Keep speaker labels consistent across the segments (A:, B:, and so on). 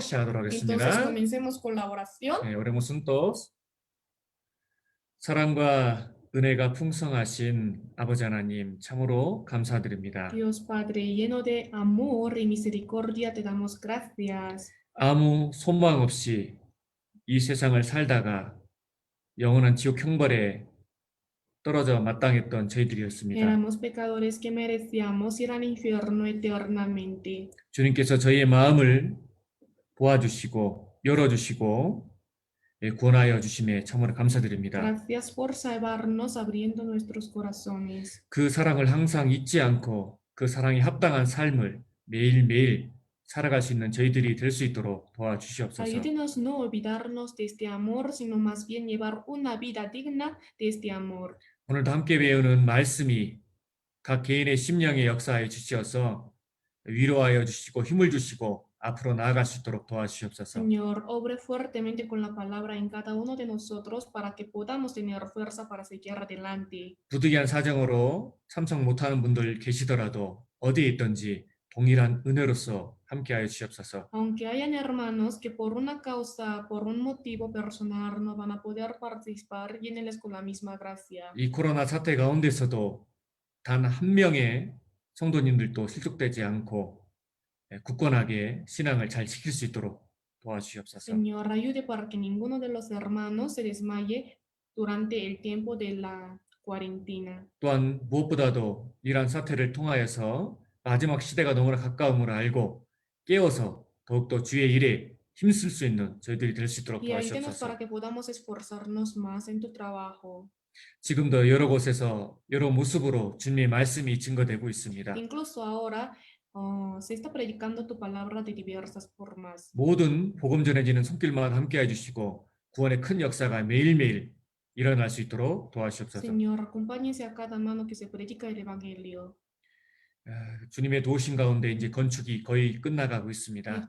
A: 시작하도록
B: Entonces
A: 하겠습니다.
B: comencemos con la oración.
A: 네, oremos juntos. 사랑과 은혜가 풍성하신 아버지 하나님 참으로 감사드립니다.
B: Dios Padre, lleno de amor y misericordia, te damos gracias.
A: 아무 소망 없이 이 세상을 살다가 영원한 지옥 형벌에 떨어져 마땅했던 저희들이었습니다.
B: Éramos pecadores que merecíamos ir al infierno eternamente.
A: 주님께서 저희의 마음을 도와주시고 열어주시고 구원하여 주심에 참으로 감사드립니다.
B: Gracias por salvarnos abriendo nuestros corazones.
A: 그 사랑을 항상 잊지 않고 그 사랑에 합당한 삶을 매일매일 살아갈 수 있는 저희들이 될 수 있도록 도와주시옵소서.
B: Ayúdenos no olvidarnos de este amor, sino más bien llevar una vida digna de este amor.
A: 오늘도 함께 배우는 말씀이 각 개인의 심령에 역사하여 주시어서 위로하여 주시고 힘을 주시고 앞으로 나아갈 수 있도록 도와주시옵소서.
B: Señor, obre fuertemente con la palabra en cada uno de nosotros para que podamos tener fuerza para seguir adelante.
A: 부득이한 사정으로 참석 못하는 분들 계시더라도 어디에 있든지 동일한 은혜로서 함께하여 주시옵소서.
B: Aunque hayan hermanos que por una causa, por un motivo personal no van a poder participar, lléneles con la misma gracia.
A: 이 코로나 사태 가운데서도 단 한 명의 성도님들도 실족되지 않고 굳건하게 신앙을 잘 지킬 수 있도록 도와주시옵소서.
B: Señor, ayude para que ninguno de los hermanos se desmaye durante el tiempo de la cuarentena.
A: 또한 무엇보다도 이러한 사태를 통하여서 마지막 시대가 너무나 가까움을 알고 깨어서 더욱더 주의 일에 힘쓸 수 있는 저희들이 될 수 있도록
B: Y ayúdenos
A: 도와주시옵소서.
B: para que podamos esforzarnos más en tu trabajo.
A: 지금도 여러 곳에서 여러 모습으로 주님의 말씀이 증거되고 있습니다.
B: Incluso ahora se está predicando tu palabra de diversas formas.
A: 모든 복음 전해지는 손길마다 함께해 주시고 구원의 큰 역사가 매일매일 일어날 수 있도록 도와주시옵소서.
B: Señor, acompáñese a cada mano que se predica el evangelio.
A: 주님의 도우심 가운데 이제 건축이 거의 끝나가고 있습니다.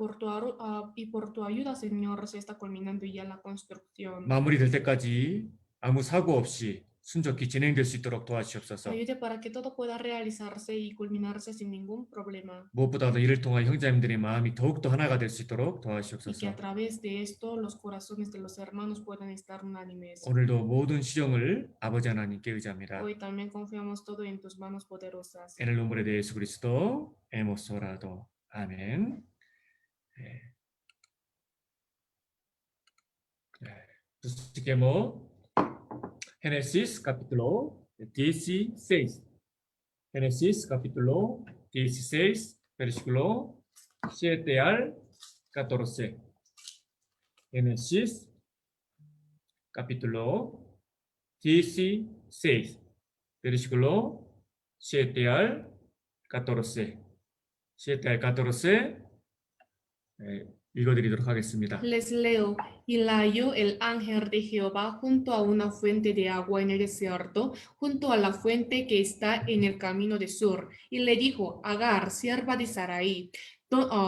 B: Y por tu ayuda, Señor, se está culminando ya la construcción.
A: 마무리될 때까지 아무 사고 없이 순조롭게 진행될 수 있도록 도와주시옵소서.
B: Ayude para que todo pueda realizarse y culminarse sin ningún problema.
A: 무엇보다도 이를 통한 형제님들의 마음이 더욱더 하나가 될 수 있도록
B: Y que a
A: 도와주시옵소서.
B: través de esto los corazones de los hermanos puedan estar unánimes.
A: 오늘도 모든 시정을 아버지 하나님께 의지합니다.
B: Hoy también confiamos todo en tus manos poderosas.
A: En el nombre de Jesucristo hemos orado. Amén. Busquemos Génesis capítulo 16. Génesis capítulo 16, versículo 7 al 14. Génesis capítulo 16, versículo 7 al 14. 7 al 14 읽어드리도록 하겠습니다.
B: Les leo, y la halló el ángel de Jehová junto a una fuente de agua en el desierto, junto a la fuente que está en el camino de Sur, y le dijo, Agar, sierva de Sarai,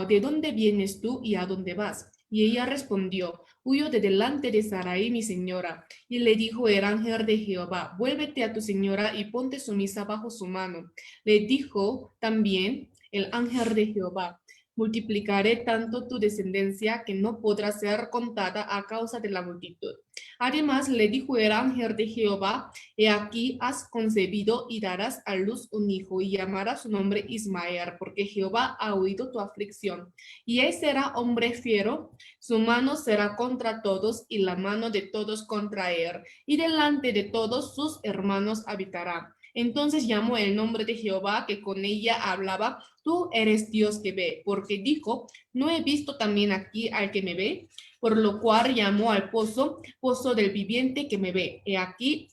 B: ¿de dónde vienes tú y a dónde vas? Y ella respondió, huyo de delante de Sarai, mi señora. Y le dijo el ángel de Jehová, vuélvete a tu señora y ponte sumisa bajo su mano. Le dijo también el ángel de Jehová, multiplicaré tanto tu descendencia que no podrá ser contada a causa de la multitud. Además le dijo el ángel de Jehová, he aquí has concebido y darás a luz un hijo y llamarás su nombre Ismael, porque Jehová ha oído tu aflicción. Y él será hombre fiero, su mano será contra todos y la mano de todos contra él, y delante de todos sus hermanos habitará. Entonces llamó el nombre de Jehová que con ella hablaba, tú eres Dios que ve, porque dijo, ¿no he visto también aquí al que me ve? Por lo cual llamó al pozo, pozo del viviente que me ve. He aquí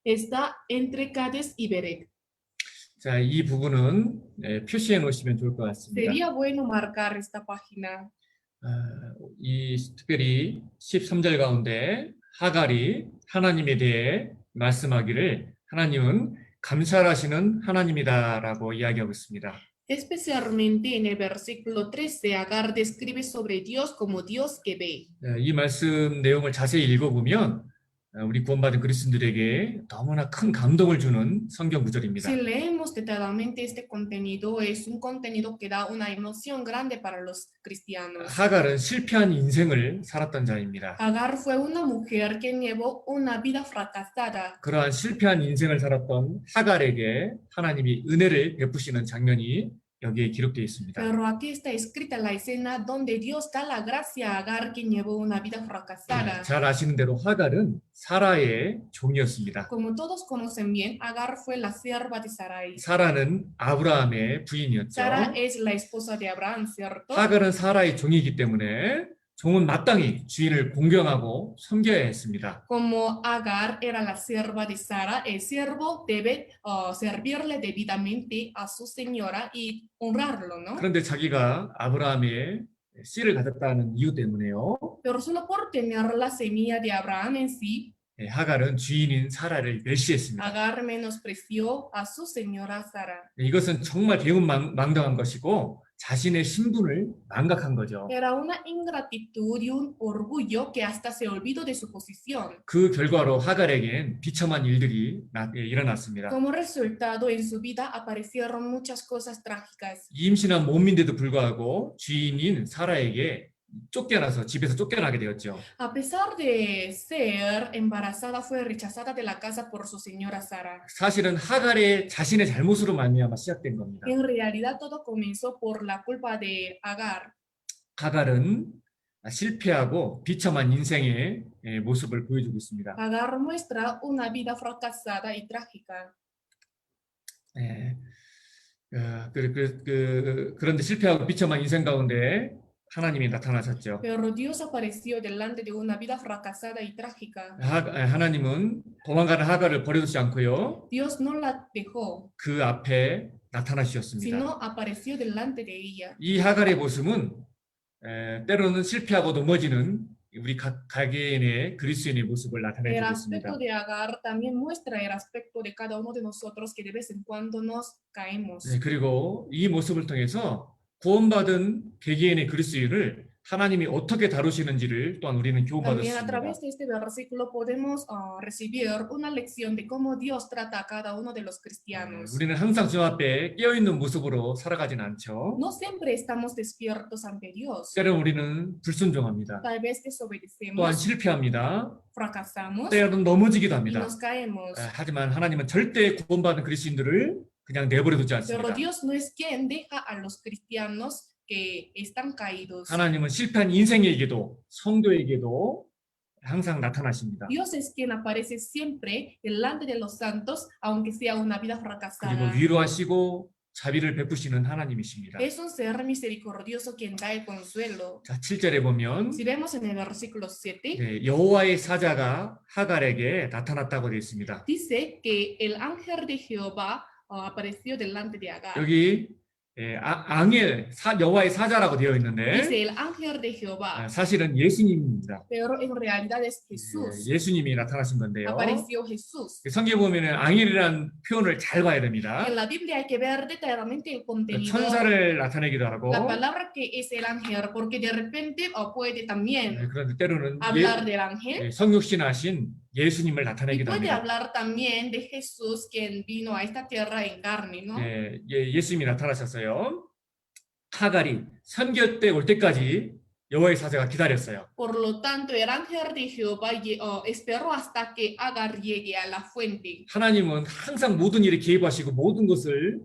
B: está entre Cades y Beret.
A: 자, 이 부분은 표시해 놓으시면 좋을 것 같습니다.
B: Sería bueno marcar esta página.
A: 이 특별히 13절 가운데 하갈이 하나님에 대해 말씀하기를 하나님은 감찰하시는 하나님이다라고 이야기하고 있습니다.
B: Especialmente en el versículo 13, Agar describe sobre Dios como Dios que ve.
A: 이 말씀 내용을 자세히 읽어보면 우리 구원받은 그리스도인들에게 너무나 큰 감동을 주는 성경 구절입니다.
B: Si leemos detalladamente este contenido, es un contenido que da una emoción grande para los cristianos.
A: 하갈은 실패한 인생을 살았던 자입니다.
B: Agar fue una mujer que llevó una vida fracasada.
A: 그러한 실패한 인생을 살았던 하갈에게 하나님이 은혜를 베푸시는 장면이 여기에 기록되어 있습니다.
B: Pero aquí está escrita la escena donde Dios da la gracia a Agar, quien llevó una vida fracasada.
A: 잘 아시는 대로 하갈은 사라의 종이었습니다.
B: Como todos conocen bien, Agar fue la sierva de Sarai.
A: 사라는 아브라함의 부인이었죠.
B: Sara es la esposa de Abraham, ¿cierto?
A: 하갈은 사라의 종이기 때문에 종은 마땅히 주인을 공경하고 섬겨야 했습니다.
B: Como Agar era la sierva de Sara, el siervo debe servirle debidamente a su señora y honrarlo, ¿no?
A: 그런데 자기가 아브라함의 씨를 가졌다는 이유 때문에요.
B: Pero solo por tener la semilla de Abraham en sí,
A: 하갈은 주인인 사라를 멸시했습니다.
B: Agar menospreció a su señora Sara.
A: 이것은 정말 배은망당한 것이고 자신의 신분을 망각한 거죠.
B: Era una ingratitud y un orgullo que hasta se olvidó de su posición.
A: 그 결과로 하갈에겐 비참한 일들이 일어났습니다.
B: Como resultado, en su vida aparecieron muchas cosas trágicas.
A: 임신한 몸인데도 불구하고 주인인 사라에게 쫓겨나서 집에서 쫓겨나게 되었죠.
B: A pesar de ser embarazada, fue rechazada de la casa por su señora Sara.
A: 사실은 하갈의 자신의 잘못으로 말미암아 시작된 겁니다.
B: En realidad, todo comenzó por la culpa de Agar.
A: 하갈은 실패하고 비참한 인생의 모습을 보여주고 있습니다.
B: Agar muestra una vida fracasada y trágica.
A: 그런데 실패하고 비참한 인생 가운데 하나님이 나타나셨죠.
B: Pero Dios apareció delante de una vida fracasada y trágica.
A: 하나님은 도망가는 하갈을 버려두지 않고요.
B: Dios no la dejó,
A: 그 앞에 나타나셨습니다.
B: sino apareció delante de ella.
A: 이 하갈의 모습은 때로는 실패하고 넘어지는 우리 각 개인의 그리스도인의 모습을
B: El
A: 나타내주고 있습니다.
B: aspecto de Agar también muestra el aspecto de cada uno de nosotros que de vez en cuando nos caemos.
A: 그리고 이 모습을 통해서 구원받은 개개인의 그리스도인을 하나님이 어떻게 다루시는지를 또한 우리는 교훈받을 수
B: También a
A: 있습니다.
B: través de este versículo podemos recibir una lección de cómo Dios trata a cada uno de los cristianos.
A: 우리는 항상 주 앞에 깨어있는 모습으로 살아가진 않죠.
B: No siempre estamos despiertos ante Dios.
A: 때로는 우리는 불순종합니다.
B: Tal vez
A: 또한
B: desobedecemos,
A: 실패합니다.
B: fracasamos
A: 때로는 넘어지기도
B: y
A: 합니다.
B: nos caemos.
A: 하지만 하나님은 절대 구원받은 그리스도인들을 그냥 내버려 두지
B: Pero
A: 않습니다.
B: Dios no es quien deja a los cristianos que están caídos.
A: 하나님은 실패한 인생에게도 성도에게도 항상 나타나십니다.
B: Dios es quien aparece siempre delante de los santos, aunque sea una vida
A: 그리고
B: fracasada.
A: 위로하시고 자비를 베푸시는 하나님이십니다.
B: Es un ser misericordioso quien da el consuelo.
A: 자, 7절에 보면
B: Si vemos en el versículo 7,
A: 여호와의 사자가 하갈에게 나타났다고 되어 있습니다.
B: dice que el ángel de Jehová apareció delante de Agar.
A: 여기 여호와의 사자라고 되어 있는데
B: Dice el ángel de Jehová,
A: 사실은 예수님입니다.
B: pero en realidad es Jesús.
A: 예수님이 나타나신 건데요.
B: Apareció Jesús.
A: 성경에 보면은 앙헬이라는 표현을 잘 봐야 됩니다.
B: En la Biblia hay que ver detalladamente el contenido.
A: 천사를 나타내기도 하고
B: La palabra que es el ángel, porque de repente puede también
A: 그런데 때로는
B: hablar del ángel.
A: 성육신하신 예수님을
B: Y
A: 나타내기도
B: puede
A: 합니다.
B: hablar también de Jesús, quien vino a esta tierra en carne, ¿no?
A: 예수님이 나타나셨어요. 하갈이 선교 때 올 때까지 여호와의 사자가 기다렸어요.
B: Por lo tanto, el ángel de Jehová esperó hasta que Agar llegue a la fuente.
A: 하나님은 항상 모든 일에 개입하시고 모든 것을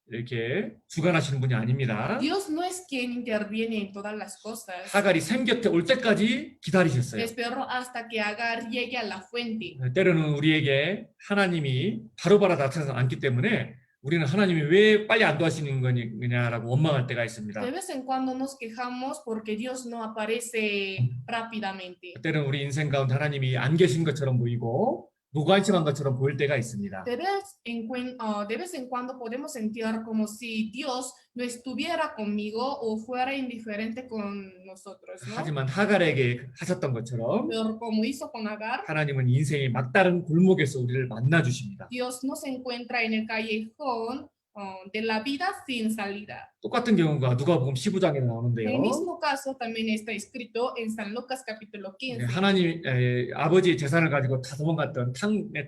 A: 이렇게 주관하시는 분이 아닙니다.
B: Dios no es quien interviene en todas las cosas.
A: 하갈이 샘 곁에 올 때까지 기다리셨어요.
B: Esperó hasta que Agar llegue a la fuente.
A: 때로는 우리에게 하나님이 바로바로 나타나지 않기 때문에 우리는 하나님이 왜 빨리 안 도와주시는 거냐라고 원망할 때가 있습니다.
B: De vez en cuando nos quejamos porque Dios no aparece rápidamente.
A: 때로는 우리 인생 가운데 하나님이 안 계신 것처럼 보이고 무관심한 것처럼 보일 때가 있습니다.
B: De vez en cuando podemos sentir como si Dios no estuviera conmigo o fuera indiferente con nosotros, ¿no?
A: 하지만 하갈에게 하셨던 것처럼
B: Pero como hizo con Agar,
A: 하나님은 인생의 막다른 골목에서 우리를 만나 주십니다.
B: Dios nos encuentra en el callejón de la vida sin salida.
A: 똑같은 경우가 누가복음 15장에
B: El
A: 나오는데요.
B: mismo caso también está escrito en San Lucas capítulo 15.
A: 하나님 아버지의 재산을 가지고 다 도망갔던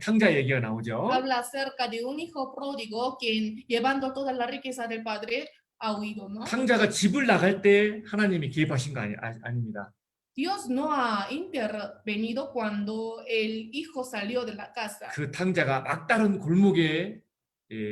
A: 탕자 얘기가 나오죠.
B: Habla acerca de un hijo pródigo quien llevando toda la riqueza del padre ha huido, ¿no?
A: 탕자가 집을 나갈 때 하나님이 개입하신 거 아닙니다.
B: Dios no ha intervenido cuando el hijo salió de la casa,
A: 그 탕자가 막다른 골목에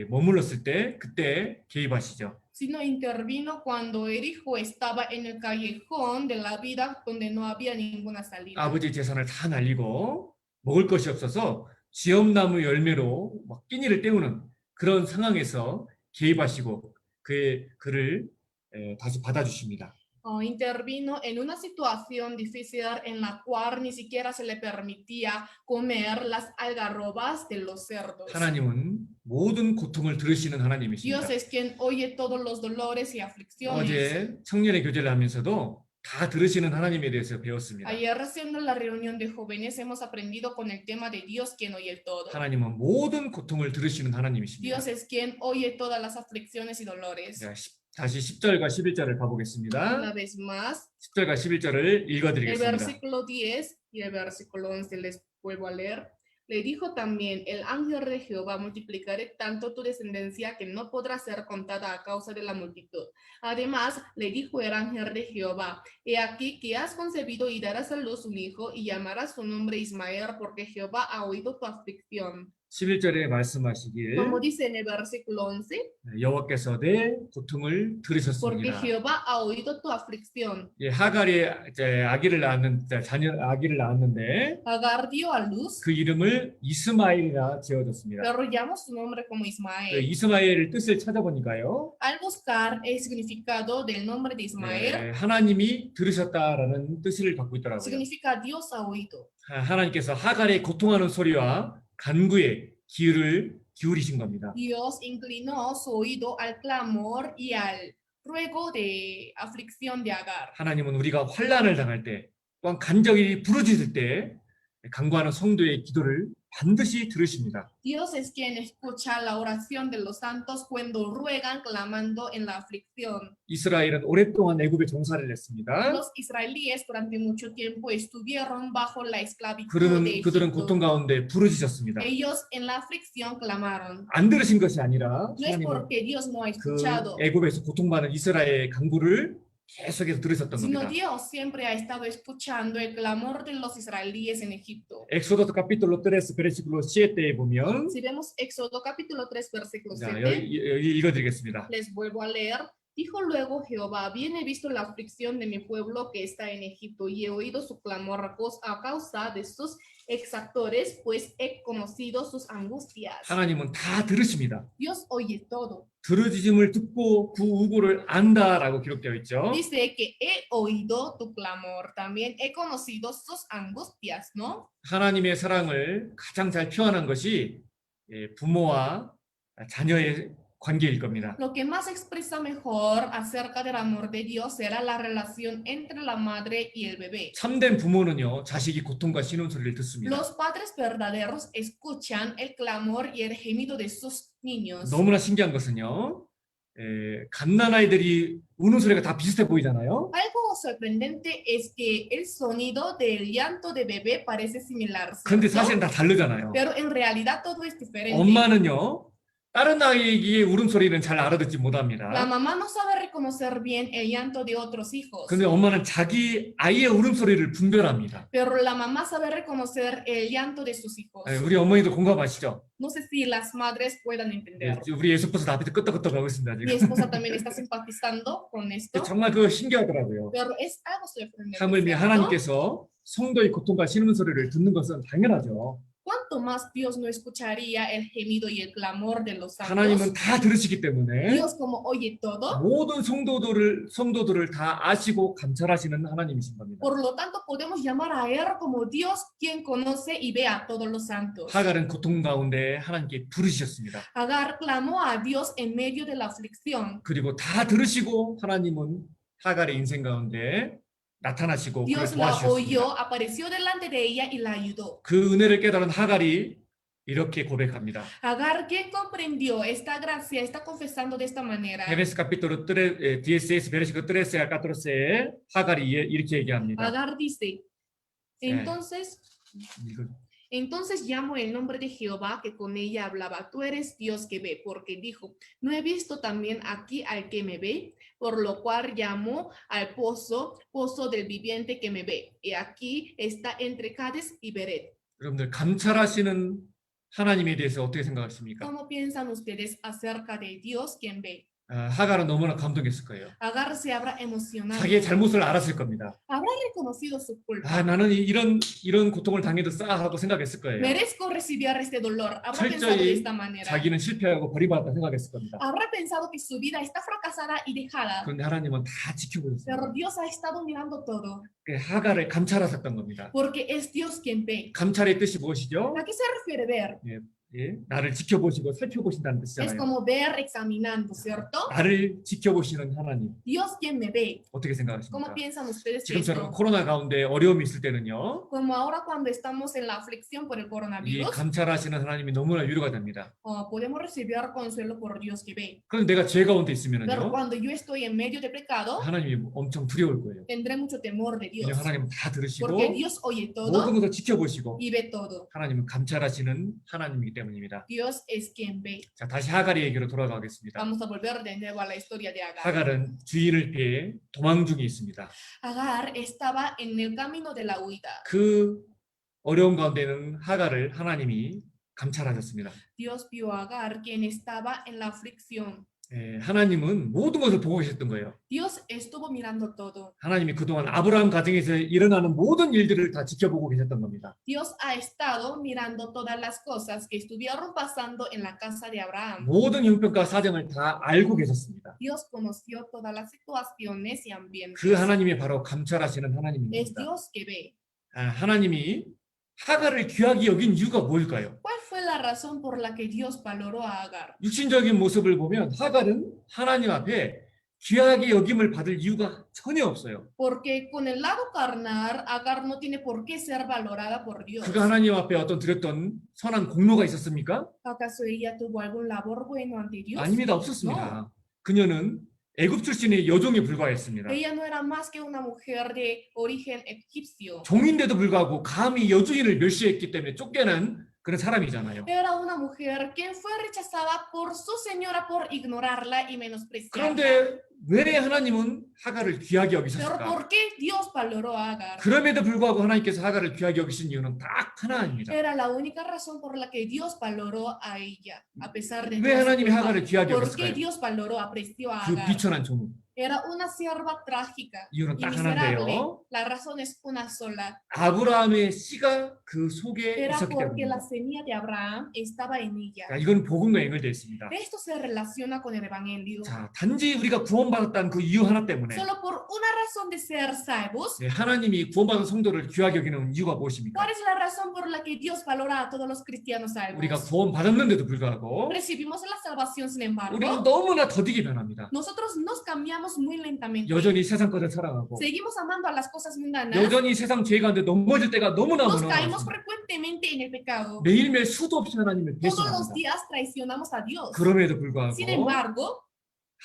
A: 머물렀을 때 그때 개입하시죠.
B: sino intervino cuando el hijo estaba en el callejón de la vida donde no había ninguna salida.
A: 아버지 재산을 다 날리고 먹을 것이 없어서 지엄나무 열매로 막 끼니를 때우는 그런 상황에서 개입하시고 그를 다시 받아주십니다.
B: Intervino en una situación difícil en la cual ni siquiera se le permitía comer las algarrobas de los cerdos.
A: 하나님은 모든 고통을 들으시는 하나님이십니다.
B: Dios es quien oye todos los dolores y aflicciones.
A: 어제 청년의 교제를 하면서도 다 들으시는 하나님에 대해서 배웠습니다.
B: Ayer haciendo la reunión de jóvenes hemos aprendido con el tema de Dios quien oye todo.
A: 하나님은 모든 고통을 들으시는 하나님이십니다.
B: Dios es quien oye todas las aflicciones y dolores.
A: 자, 다시 10절과 11절을 가보겠습니다.
B: Una vez más,
A: 10절과 11절을
B: el
A: 읽어드리겠습니다.
B: versículo 10 y el versículo 11 les vuelvo a leer. Le dijo también el ángel de Jehová, multiplicaré tanto tu descendencia que no podrá ser contada a causa de la multitud. Además, le dijo el ángel de Jehová, he aquí que has concebido y darás a luz un hijo y llamarás su nombre Ismael, porque Jehová ha oído tu aflicción.
A: 11절에 말씀하시길
B: Como dice en el versículo 11,
A: 여호와께서 내 고통을
B: porque
A: 들으셨습니다.
B: Jehová ha oído tu aflicción.
A: 예, 하갈이 이제 아기를 낳았는데
B: Agar dio a luz,
A: 그 이름을 이스마엘이라 지어졌습니다.
B: pero llamó su nombre como
A: 그
B: Ismael.
A: 이스마엘의 뜻을 찾아보니까요,
B: Al buscar el significado del nombre de Ismael,
A: 하나님이 들으셨다라는 뜻을 갖고 있더라고요.
B: significa Dios ha oído.
A: 하나님께서 하갈의 고통하는 소리와 간구에 귀를 기울이신 겁니다.
B: Dios inclinó su oído al clamor y al ruego de aflicción de Agar.
A: 하나님은 우리가 환난을 당할 때, 또한 간절히 부르짖을 때 간구하는 성도의 기도를 반드시 들으십니다.
B: Dios es quien escucha la oración de los santos cuando ruegan clamando en la aflicción.
A: 이스라엘은 오랫동안 애굽에 종살이를 했습니다.
B: Los israelíes durante mucho tiempo estuvieron bajo la esclavitud de
A: 그들은 고통
B: Egipto.
A: 가운데 부르짖었습니다.
B: Ellos en la aflicción clamaron.
A: 안 들으신 것이 아니라
B: No es
A: 하나님은
B: porque Dios no ha
A: 그
B: escuchado,
A: 애굽에서 고통받는 이스라엘의 간구를 계속해서 들으셨던
B: sino
A: 겁니다.
B: Dios siempre ha estado escuchando el clamor de los israelíes en Egipto.
A: 엑소더 capítulo 3 versículo 7에 보면
B: Si vemos Éxodo capítulo 3 versículo
A: 자,
B: 7,
A: 여기 읽어드리겠습니다.
B: les vuelvo a leer. Dijo luego Jehová, bien he visto la aflicción de mi pueblo que está en Egipto y he oído su clamor a causa de sus exactores, pues he conocido sus angustias.
A: 하나님은 다 들으십니다.
B: Dios oye todo.
A: 들으짖음을 듣고 그 우고를 안다라고 기록되어 있죠.
B: Dice que he oído tu clamor, también he conocido sus angustias, ¿no?
A: 하나님의 사랑을 가장 잘 표현한 것이 부모와 자녀의 관계일 겁니다.
B: Lo que más expresa mejor acerca del amor de Dios será la relación entre la madre y el bebé.
A: 참된 부모는요, 자식이 고통과 신음소리를 듣습니다.
B: Los padres verdaderos escuchan el clamor y el gemido de sus niños.
A: 너무나 신기한 것은요, 갓난아이들이 우는 소리가 다 비슷해 보이잖아요.
B: Algo sorprendente es que el sonido del llanto de bebé parece similar,
A: 근데
B: ¿cierto?
A: 사실은 다 다르잖아요.
B: Pero en realidad todo es diferente.
A: 엄마는요, 다른 아이의 울음소리는 잘 알아듣지
B: La
A: 못합니다.
B: mamá no sabe reconocer bien el llanto de otros hijos.
A: 근데 엄마는 자기 아이의 울음소리를 분별합니다.
B: Pero la mamá sabe reconocer el llanto de sus hijos.
A: 우리 어머니도 공감하시죠?
B: No sé si las madres puedan entender.
A: 우리 예수버스 앞에서 끄떡끄떡하고 있습니다.
B: Mi
A: 지금.
B: esposa también está simpatizando con esto.
A: 정말 그거 신기하더라고요.
B: Pero es algo sorprendente.
A: 하물며
B: ¿cierto?
A: 하나님께서 성도의 고통과 신음소리를 듣는 것은 당연하죠.
B: ¿Cuánto más Dios no escucharía el gemido y el clamor de los
A: 하나님은
B: santos?
A: 다 들으시기 때문에
B: Dios como oye todo,
A: 모든 성도들을 다 아시고 감찰하시는 하나님이신 겁니다.
B: por lo tanto podemos llamar a Él como Dios quien conoce y ve a todos los santos.
A: 하갈은 고통 가운데 하나님께 부르셨습니다.
B: Agar clamó a Dios en medio de la aflicción.
A: 그리고 다 들으시고 하나님은 하갈의 인생 가운데 나타나시고 그를
B: Dios la
A: 도와주셨습니다.
B: oyó, apareció delante de ella y la ayudó.
A: 그 은혜를 깨달은 하갈이 이렇게 고백합니다.
B: Agar, ¿quién comprendió esta gracia? Está confesando de esta manera.
A: 헤베스 카피토르 16 베르시코 13 al 14에 하갈이 이렇게 얘기합니다.
B: Agar dice,
A: 네.
B: entonces,
A: 이거
B: entonces llamo el nombre de Jehová que con ella hablaba. Tú eres Dios que ve, porque dijo, ¿no he visto también aquí al que me ve? Por lo cual llamó al pozo, pozo del viviente que me ve. Y aquí está entre Cades y Beret.
A: 여러분들 감찰하시는 하나님에 대해서 어떻게 생각하십니까?
B: ¿Cómo piensan ustedes acerca de Dios quien ve?
A: 하갈은 너무나 감동했을 거예요.
B: Agar se habrá emocionado.
A: 자기의 잘못을 알았을 겁니다.
B: Habrá reconocido su culpa.
A: 나는 이런 고통을 당해도 싸하고 생각했을 거예요.
B: Merezco recibir este dolor. Habrá pensado de
A: 철저히
B: esta manera.
A: 자기는 실패하고 버림받았다 생각했을 겁니다.
B: Habrá pensado que su vida está fracasada y dejada.
A: 그런데 하나님은 다 지켜보셨습니다.
B: Pero Dios ha estado mirando todo.
A: 하갈을 감찰하셨던 겁니다.
B: Porque es Dios quien ve.
A: 감찰의 뜻이 무엇이죠?
B: ¿A qué se refiere ver?
A: 예, 나를 지켜보시고 살펴보신다는
B: Es
A: 뜻이잖아요.
B: como ver examinando, ¿cierto?
A: 나를 지켜보시는 하나님.
B: Dios quien me ve.
A: 어떻게
B: ¿Cómo
A: 생각하십니까?
B: piensan ustedes de
A: 지금처럼
B: esto?
A: 코로나 가운데 어려움이 있을 때는요.
B: Como ahora cuando estamos en la aflicción por el
A: 이
B: coronavirus,
A: 감찰하시는 하나님이 너무나 위로가 됩니다.
B: podemos recibir consuelo por Dios que ve.
A: 그런데 내가 죄 가운데
B: Pero
A: 있으면은요.
B: cuando yo estoy en medio de pecado,
A: 하나님이 엄청 두려울 거예요.
B: tendré mucho temor de Dios.
A: 왜냐하면 하나님은 다 들으시고
B: Porque Dios oye
A: 모든
B: todo
A: 것을 지켜보시고
B: y ve todo.
A: 하나님은 감찰하시는 하나님이기 때문입니다.
B: Dios es quien ve.
A: 자, 다시 하갈의 얘기로 돌아가겠습니다.
B: Vamos a volver de nuevo a la historia de Agar.
A: 하갈은 주인을 피해 도망 중에 있습니다.
B: Agar estaba en el camino de la huida.
A: 그 어려운 가운데는 하갈을 하나님이 감찰하셨습니다.
B: Dios vio a Agar, quien estaba en la aflicción.
A: 하나님은 모든 것을 보고 계셨던 거예요.
B: Dios estuvo mirando todo.
A: 하나님이 그동안 아브라함 가정에서 일어나는 모든 일들을 다 지켜보고 계셨던 겁니다.
B: Dios ha estado mirando todas las cosas que estuvieron pasando en la casa de Abraham.
A: 모든 형편과 사정을 다 알고 계셨습니다.
B: Dios conoció todas las situaciones y ambientes.
A: 그 하나님이 바로 감찰하시는
B: Es
A: 하나님입니다.
B: Dios que ve.
A: 하나님이 하갈을 귀하게 여긴 이유가 뭘까요?
B: ¿Cuál fue la razón por la que Dios valoró a Agar?
A: 육신적인 모습을 보면 하갈은 하나님 앞에 귀하게 여김을 받을 이유가 전혀 없어요.
B: Porque con el lado carnal, Agar no tiene por qué ser valorada por Dios.
A: 그가 하나님 앞에 어떤 드렸던 선한 공로가 있었습니까?
B: ¿Acaso ella tuvo algún labor bueno ante Dios?
A: 아닙니다. 없었습니다. 그녀는 애굽 출신의 여종에 불과했습니다.
B: Ella no era más que una mujer de origen egipcio.
A: 종인데도 불구하고 감히 여주인을 멸시했기 때문에 쫓겨난 그런 사람이잖아요.
B: Era una mujer quien fue rechazada por su señora por ignorarla y menospreciarla.
A: 그런데 왜 하나님은 하갈을 귀하게
B: Pero
A: 여기셨을까?
B: ¿por qué Dios valoró a Agar?
A: 그럼에도 불구하고 하나님께서 하갈을 귀하게 여기신 이유는 딱 하나입니다.
B: Era la única razón por la que Dios valoró a ella, a pesar de
A: 왜
B: toda su
A: 하나님이
B: culpa.
A: 하갈을 귀하게
B: ¿Por qué
A: 여겼을까요?
B: Dios valoró, apreció a
A: 그
B: Agar?
A: 비천한 종은
B: Era una sierva trágica
A: 이유는
B: y
A: 딱
B: miserable.
A: 하나인데요.
B: La razón es una sola.
A: 아브라함의 씨가 그 속에
B: Era
A: 있었기
B: porque la
A: 때문입니다.
B: semilla de Abraham estaba en ella.
A: 자, 이건 복음과 연결되어 있습니다.
B: Esto se relaciona con el Evangelio.
A: 자, 단지 우리가 구원받았다는 그 이유 하나 때문에
B: Solo por una razón de ser salvos.
A: 하나님이 구원받은 성도를 귀하게 여기는 이유가 무엇입니까?
B: ¿Cuál es la razón por la que Dios valora a todos los cristianos
A: 우리가
B: salvos?
A: 구원받았는데도 불구하고
B: Recibimos la salvación, sin
A: 우리는
B: embargo,
A: 너무나 더디게 변합니다.
B: nosotros nos cambiamos muy lentamente.
A: 여전히 세상 것을 사랑하고
B: Seguimos amando a las cosas mundanas.
A: 여전히 세상 죄 가운데 넘어질 때가 너무나
B: Nos caímos
A: 많습니다.
B: frecuentemente en el pecado.
A: 매일매일 수도 없이 하나님을
B: Todos los
A: 배신합니다.
B: días traicionamos a Dios.
A: 그럼에도 불구하고
B: Sin embargo,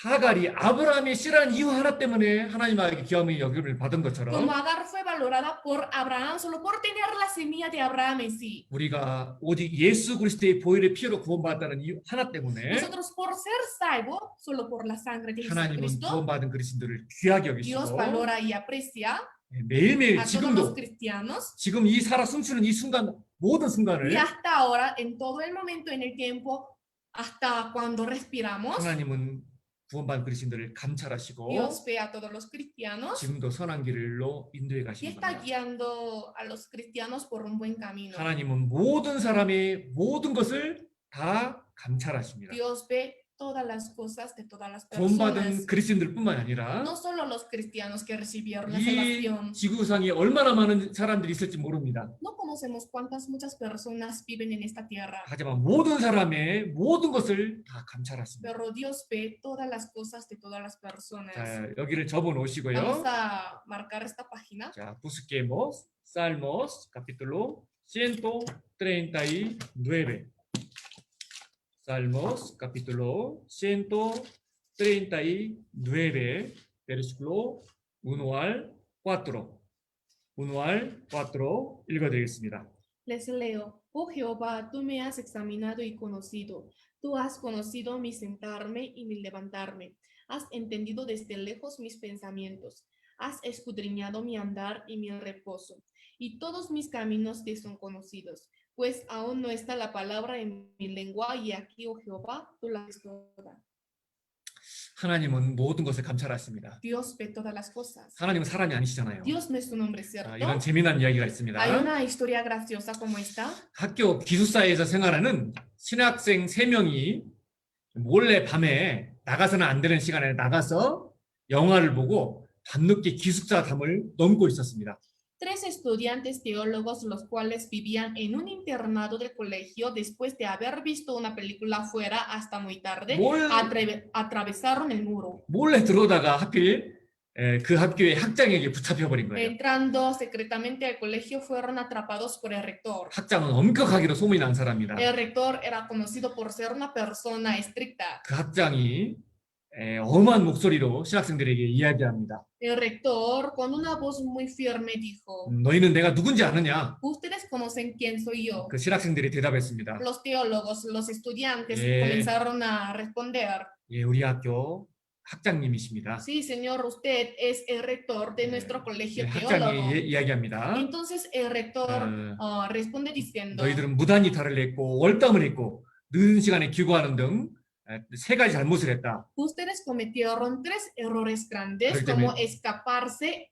A: 하갈이 아브라함의 씨라는 이유 하나 때문에 하나님에게 귀함의 여김을 받은 것처럼
B: como Agar fue valorada por Abraham solo por tener la semilla de Abraham en sí.
A: 우리가 오직 예수 그리스도의 보혈의 피로 구원받았다는 이유 하나 때문에
B: Nosotros por ser salvos, solo por la sangre de
A: 하나님은
B: Jesucristo,
A: 구원받은 그리스도를 귀하게
B: Dios
A: 여기시고
B: valora y aprecia
A: 매일매일
B: a todos los
A: 지금도
B: cristianos.
A: 지금 이 살아 숨쉬는 이 순간 모든 순간을
B: Y hasta ahora, en todo el momento, en el tiempo, hasta cuando respiramos,
A: 하나님은 구원받은 그리스도를 감찰하시고
B: Dios ve a todos los cristianos
A: 지금도 선한 길로 인도해
B: y
A: 가시는
B: está
A: 겁니다.
B: guiando a los cristianos por un buen camino.
A: 하나님은 모든 사람의 모든 것을 다 감찰하십니다.
B: Dios ve todas las cosas de todas las
A: 구원받은
B: personas.
A: 그리스도인들뿐만 아니라
B: No solo los cristianos que recibieron la
A: 이
B: salvación.
A: 지구상에 얼마나 많은 사람들이 있을지 모릅니다.
B: No conocemos muchas personas viven en esta tierra.
A: 하지만 모든 사람의 모든 것을 다 감찰하십니다.
B: Pero Dios ve todas las cosas de todas las personas.
A: 자, 여기를 접어 놓으시고요.
B: Vamos a marcar esta página.
A: 자, busquemos Salmos capítulo 139. Salmos capítulo 139, versículo 1 al 4. 1 al 4 읽어드리겠습니다.
B: Les leo, oh Jehová, tú me has examinado y conocido. Tú has conocido mi sentarme y mi levantarme. Has entendido desde lejos mis pensamientos. Has escudriñado mi andar y mi reposo. Y todos mis caminos te son conocidos. Pues aún no está la palabra en mi lengua y aquí, oh Jehová, tú la ves toda.
A: 하나님은 모든 것을 감찰하십니다.
B: Dios ve todas las cosas.
A: 하나님은 사람이 아니시잖아요.
B: Dios no es un hombre, ¿cierto?
A: 이런 재미난 이야기가 있습니다.
B: Hay una historia graciosa como esta.
A: 학교 기숙사에서 생활하는 신학생 3명이 몰래 밤에 나가서는 안 되는 시간에 나가서 영화를 보고 밤늦게 기숙사 담을 넘고 있었습니다.
B: 3 estudiantes teólogos, los cuales vivían en un internado del colegio, después de haber visto una película fuera hasta muy tarde, atravesaron el muro,
A: 몰래 들어오다가 하필 그 학교의 학장에게 붙잡혀버린 거예요.
B: entrando secretamente al colegio, fueron atrapados por el rector.
A: 학장은 엄격하기로 소문이 난 사람이다.
B: El rector era conocido por ser una persona estricta.
A: 그 학장이 엄한 목소리로 신학생들에게 이야기합니다.
B: El rector, con una voz muy firme, dijo,
A: 너희는 내가 누군지 아느냐?
B: ¿ustedes conocen quién soy yo?
A: 그 신학생들이 대답했습니다.
B: Los teólogos, los estudiantes
A: 예.
B: comenzaron a responder,
A: 예, 우리 학교 학장님이십니다.
B: sí, señor, usted es el rector de
A: 예,
B: nuestro colegio
A: 예,
B: teólogo.
A: 학장이 이야기합니다.
B: Entonces el rector responde diciendo,
A: 너희들은 무단 이탈을 했고 월담을 했고 늦은 시간에 귀국하는 등 3가지 잘못을 했다.
B: ustedes cometieron 3 errores grandes,
A: 그렇기
B: como
A: 때문에-
B: escaparse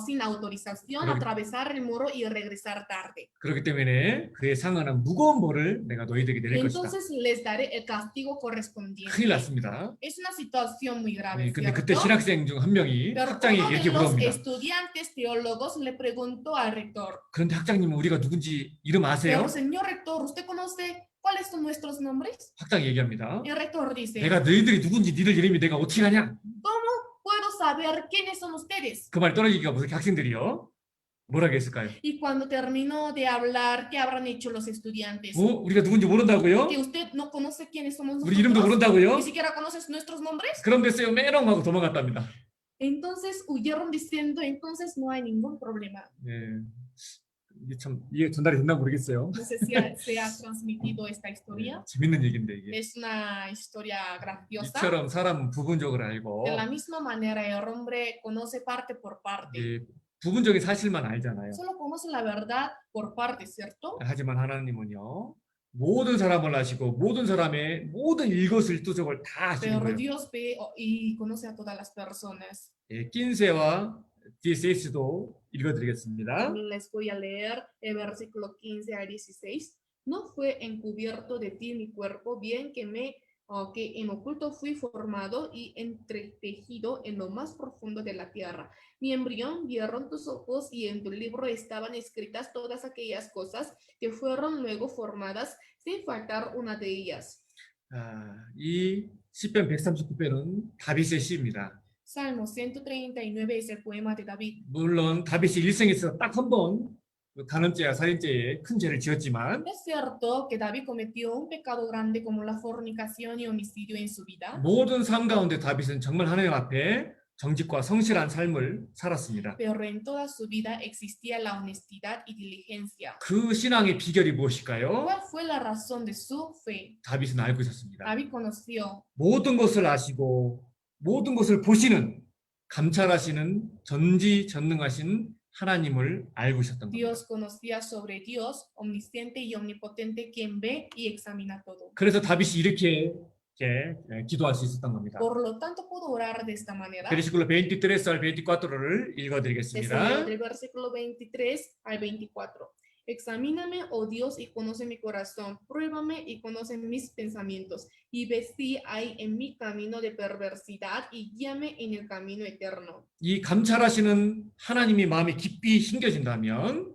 B: sin autorización,
A: 그렇기-
B: atravesar el muro y regresar tarde.
A: 그렇기 때문에 그에 상응한 무거운 벌을 내가 너희들에게 내릴 것이다.
B: Entonces les daré el castigo correspondiente.
A: 큰일 났습니다.
B: Es una situación muy grave,
A: 네, 근데 그때
B: ¿cierto?
A: 신학생 중 한 명이
B: Pero
A: 학장에게
B: uno de
A: 이렇게
B: los
A: 물어봅니다.
B: estudiantes teólogos le preguntó al rector,
A: 그런데 학장님은 우리가 누군지 이름 아세요?
B: pero señor rector, ¿usted conoce cuáles son nuestros nombres?
A: 학장이 얘기합니다.
B: El rector dice,
A: 내가 너희들이 누군지 니들 이름이 내가 어떻게 아냐?
B: puedo saber quiénes son ustedes.
A: 그 말이 떨어지기가 무슨 학생들이요? 뭐라고 했을까요?
B: Y cuando terminó de hablar, ¿qué habrán hecho los estudiantes?
A: 우리가 누군지 모른다고요?
B: ¿Que usted no conoce quiénes somos
A: 우리 이름도
B: nosotros?
A: 모른다고요?
B: ¿Ni siquiera conoces nuestros nombres?
A: 그럼 됐어요. 메롱 하고 도망갔답니다.
B: Entonces huyeron diciendo, entonces no hay ningún problema.
A: 네. 이게 참 이게 전달이 됐나 모르겠어요.
B: No sé si se ha transmitido esta historia.
A: 재밌는 얘기인데 이게.
B: Es una historia graciosa.
A: 이처럼 사람은 부분적으로 알고
B: De la misma manera, el hombre conoce parte por parte.
A: 이제 부분적인 사실만 알잖아요.
B: Solo conoce la verdad por parte, ¿cierto?
A: 하지만 하나님은요. 모든 사람을 아시고 모든 사람의 모든 일거수일투족을 다 아시는
B: Pero
A: 거예요.
B: Dios ve y conoce a todas las personas.
A: 예, 낀세와 DSS도 읽어드리겠습니다.
B: Les voy a leer el versículo 15 al 16. No fue encubierto de ti mi cuerpo, bien que en oculto fui formado y entretejido en lo más profundo de la tierra. Mi embrión vieron tus ojos y en tu libro estaban escritas todas aquellas cosas que fueron luego formadas sin faltar una de ellas.
A: 이 시편 139편은 다윗의 시입니다.
B: Salmo 139 es el poema de David.
A: 물론 다윗이 일생에서 딱 한 번 간음죄와 살인죄에 큰 죄를 지었지만
B: Es cierto que David cometió un pecado grande como la fornicación y homicidio en su vida.
A: 모든 삶 가운데 다윗은 정말 하나님 앞에 정직과 성실한 삶을 살았습니다.
B: Pero en toda su vida existía la honestidad y diligencia.
A: 그 신앙의 비결이 무엇일까요?
B: ¿Cuál fue la razón de su fe?
A: 다윗은 알고 있었습니다.
B: David conoció
A: 모든 것을 아시고 모든 것을 보시는 감찰하시는 전지전능하신 하나님을 알고 있었던 겁니다.
B: Dios conocía sobre Dios, omnisciente y omnipotente, quien ve y examina todo.
A: 그래서 다윗이 이렇게 기도할 수 있었던 겁니다.
B: Por lo tanto, pudo orar de esta manera.
A: 베르시클로 23 al 24를
B: Les
A: 읽어드리겠습니다.
B: leo del versículo 23 al 24. Examíname, oh Dios, y conoce mi corazón. Pruébame y conoce mis pensamientos. Y ve si hay en mi camino de perversidad y guíame en el camino eterno.
A: 이 감찰하시는 하나님이 마음에 깊이 심겨진다면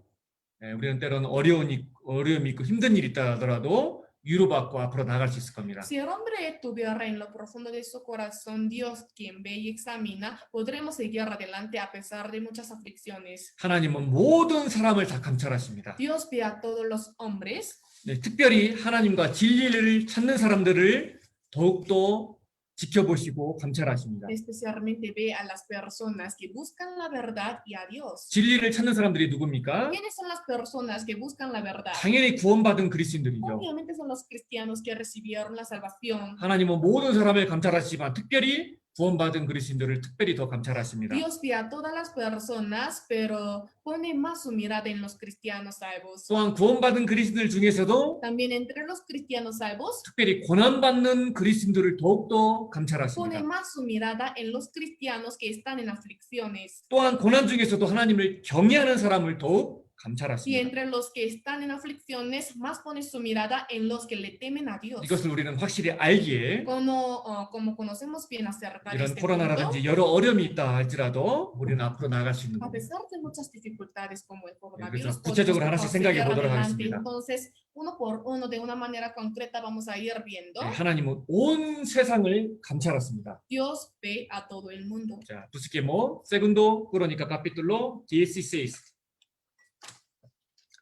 A: 우리는 때로는 어려움이 있고 힘든 일이 있다 하더라도 위로받고 앞으로 나아갈 수 있을 겁니다.
B: Si el hombre tuviera en lo profundo de su corazón Dios quien ve y examina, podremos seguir adelante a pesar de muchas aflicciones.
A: 하나님은 모든 사람을 다 감찰하십니다.
B: Dios ve a todos los hombres,
A: 네, 특별히 하나님과 진리를 찾는 사람들을 더욱더 지켜보시고 감찰하십니다.
B: especialmente ve a las personas que buscan la verdad y a Dios.
A: 진리를 찾는 사람들이 누굽니까?
B: ¿Quiénes son las personas que buscan la verdad?
A: 당연히 구원받은 그리스도인들이죠.
B: Obviamente son los cristianos que recibieron la salvación.
A: 하나님은 모든 사람을 감찰하시지만 특별히 구원받은 그리스도인들을 특별히 더 감찰하십니다.
B: Dios ve a todas las personas, pero pone más su mirada en los cristianos salvos.
A: 또한 구원받은 그리스도인들 중에서도
B: También entre los cristianos salvos,
A: 특별히 고난받는 그리스도인들을 더욱더
B: pone
A: 감찰하십니다.
B: más su mirada en los cristianos que están en aflicciones.
A: 또한 고난 중에서도 하나님을 경외하는 사람을 더욱
B: Y
A: 감찰하십니다.
B: entre los que están en aflicciones, más pone su mirada en los que le temen a Dios.
A: 이것을 우리는 확실히 알기에
B: Como conocemos bien acerca de
A: 이런
B: este punto,
A: 코로나라든지 여러 어려움이 있다 할지라도 우리는 앞으로 나아갈 수 있는
B: a
A: 겁니다.
B: pesar de muchas dificultades como el
A: 그래서
B: coronavirus,
A: 구체적으로
B: podemos
A: 하나씩
B: seguir
A: 생각해 보도록
B: adelante.
A: 하겠습니다.
B: Entonces, uno por uno, de una manera concreta, vamos a ir viendo.
A: 네, 하나님은 온 세상을 감찰하십니다.
B: Dios ve a todo el mundo.
A: 자, busquemos segundo Crónica capítulo 16.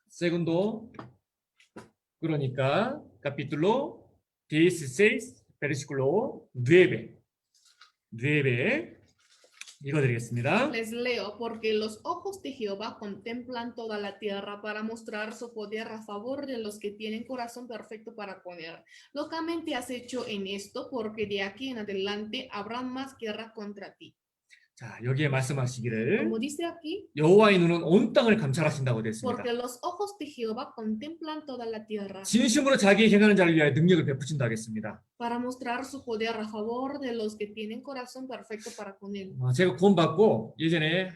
A: Segundo Crónica capítulo 16 versículo 9. 9 읽어드리겠습니다.
B: Les leo, porque los ojos de Jehová contemplan toda la tierra para mostrar su poder a favor de los que tienen corazón perfecto para poner. Locamente has hecho en esto, porque de aquí en adelante habrá más guerra contra ti.
A: 자, 여기에 말씀하시기를
B: Como dice aquí,
A: 여호와의 눈은 온 땅을 감찰하신다고 되어 있습니다.
B: porque los ojos de Jehová contemplan toda la tierra
A: 진심으로 자기 행하는 자를 위하여 능력을 베푸신다 하겠습니다.
B: para mostrar su poder a favor de los que tienen corazón perfecto para con él.
A: 제가 구원받고 예전에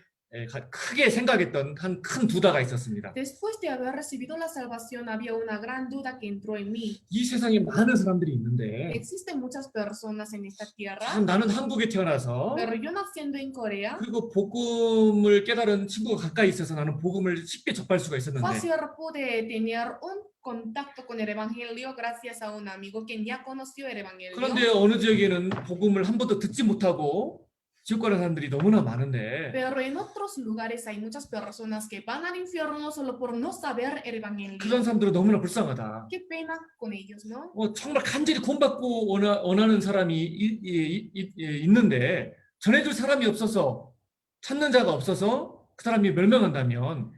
A: 크게 생각했던 한 큰 두다가 있었습니다.
B: Después de haber recibido la salvación, había una gran duda que entró en mí.
A: 이 세상에 많은 사람들이 있는데
B: Existen muchas personas en esta tierra,
A: 나는 한국에 태어나서
B: pero yo naciendo en Corea,
A: 그리고 복음을 깨달은 친구가 가까이 있어서 나는 복음을 쉽게 접할 수가 있었는데
B: fácil pude tener un contacto con el evangelio gracias a un amigo quien ya conoció el evangelio.
A: 그런데 어느 지역에는 복음을 한 번도 듣지 못하고 지옥 가는 사람들이 너무나 많은데
B: Pero en otros lugares hay muchas personas que van al infierno solo por no saber el evangelio.
A: 그런 사람들은 너무나 불쌍하다.
B: Qué pena con ellos, ¿no?
A: 정말 간절히 구원받고 원하는 사람이 있는데 전해줄 사람이 없어서 찾는 자가 없어서 그 사람이 멸망한다면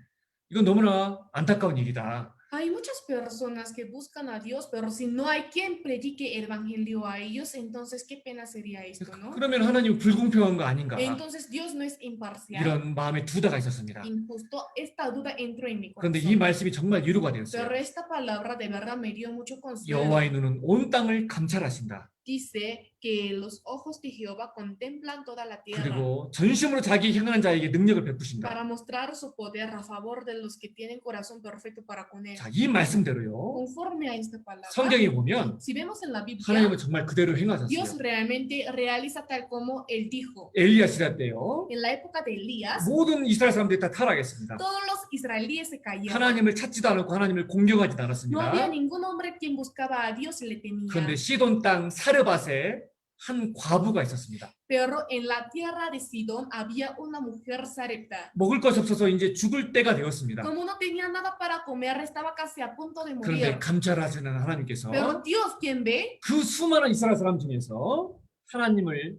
A: 이건 너무나 안타까운 일이다.
B: Hay muchas personas que buscan a Dios, pero si no hay quien predique el evangelio a ellos, entonces qué pena sería esto, ¿no?
A: 그러면 하나님 불공평한 거 아닌가?
B: Entonces Dios no es imparcial.
A: 이런 마음에 두다가 있었습니다.
B: Injusto, esta duda entró en mi
A: 그런데 이
B: corazón.
A: 말씀이 정말 위로가
B: Pero
A: 되었어요.
B: esta palabra de verdad me dio mucho consuelo.
A: 여호와의 눈은 온 땅을 감찰하신다.
B: Dice que los ojos de Jehová contemplan toda la tierra
A: 그리고 전심으로 자기 향하는 자에게 능력을 베푸신다.
B: para mostrar su poder a favor de los que tienen corazón perfecto para con él.
A: 자, 이 말씀대로요.
B: Conforme a esta palabra,
A: 성경에 보면
B: si vemos en la Biblia,
A: 하나님은 정말 그대로
B: Dios
A: 행하셨어요.
B: realmente realiza tal como él dijo.
A: 엘리야 시대 때요.
B: En la época de Elías,
A: 모든 이스라엘 사람들이 다 타락했습니다.
B: todos los israelíes se cayeron.
A: 하나님을 찾지도 않았고 하나님을 공경하지도
B: No
A: 않았습니다.
B: había ningún hombre quien buscaba a Dios y le temía.
A: 그런데 시돈 땅 사르밧에 한 과부가 있었습니다.
B: Pero en la tierra de Sidón había una mujer sarepta.
A: 먹을 것이 없어서 이제 죽을 때가 되었습니다.
B: Como no tenía nada para comer, estaba casi a punto de
A: 그런데
B: morir.
A: 감찰하시는 하나님께서
B: Pero Dios, quien ve,
A: 그 수많은 이스라엘 사람 중에서 하나님을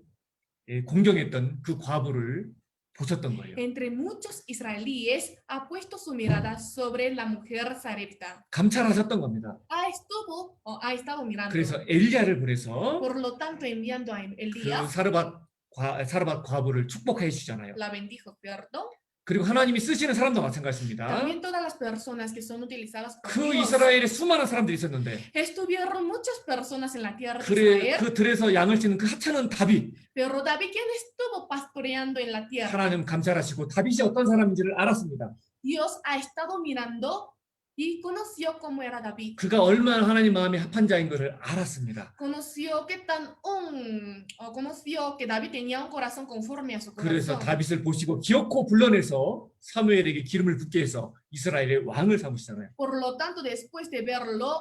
A: 공경했던 그 과부를 보셨던 거예요.
B: entre muchos israelíes, ha puesto su mirada sobre la mujer sarepta.
A: 감찰하셨던 겁니다.
B: Ha estado mirando.
A: 그래서 엘리야를 보내서
B: Por lo tanto, enviando a
A: 그
B: Elías,
A: 사르밧 과부를 축복해 주시잖아요.
B: la bendijo, ¿cierto?
A: 그리고 하나님이 쓰시는 사람도 마찬가지입니다.
B: También todas las personas que son utilizadas por
A: 그
B: Dios.
A: 이스라엘에 수많은 사람들이 있었는데
B: Estuvieron muchas personas en la tierra de
A: 그래
B: Israel,
A: 그 들에서 양을 치는 그 하찮은 다윗
B: pero David, quien estuvo pastoreando en la tierra,
A: 하나님 감찰하시고 다윗이 어떤 사람인지를 알았습니다.
B: Dios ha estado mirando y conoció cómo era David.
A: 그가 얼마나 하나님 마음에 합한 자인 것을 알았습니다.
B: Conoció conoció que David tenía un corazón conforme a su
A: 그래서
B: corazón.
A: 다윗을 보시고 기어코 불러내서 사무엘에게 기름을 붓게 해서 이스라엘의 왕을 삼으시잖아요.
B: Por lo tanto, después de verlo,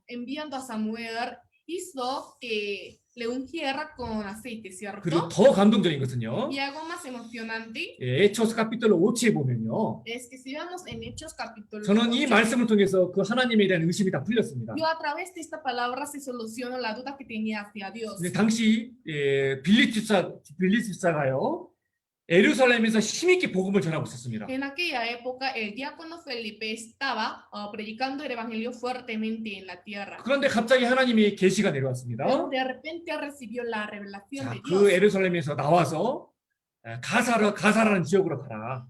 B: enviando a Samuel, hizo que le ungiera con aceite,
A: 그리고
B: ¿cierto?
A: 더 감동적인 것은요.
B: Y algo más emocionante
A: 에초스 카피톨 5치에 보면요.
B: es que si vamos en Hechos capítulo
A: 저는 이
B: 8,
A: 말씀을 통해서 그 하나님에 대한 의심이 다 풀렸습니다.
B: yo a través de esta palabra se solucionó la duda que tenía hacia Dios.
A: 근데 당시 빌립집사가요. 예루살렘에서 힘있게 복음을 전하고 있었습니다.
B: En aquella época, el diácono Felipe estaba predicando el evangelio fuertemente en la tierra.
A: 그런데 갑자기 하나님의 계시가 내려왔습니다.
B: Pero de repente recibió la revelación
A: 자,
B: de
A: 그
B: Dios.
A: 예루살렘에서 나와서 가사라는 지역으로 가라.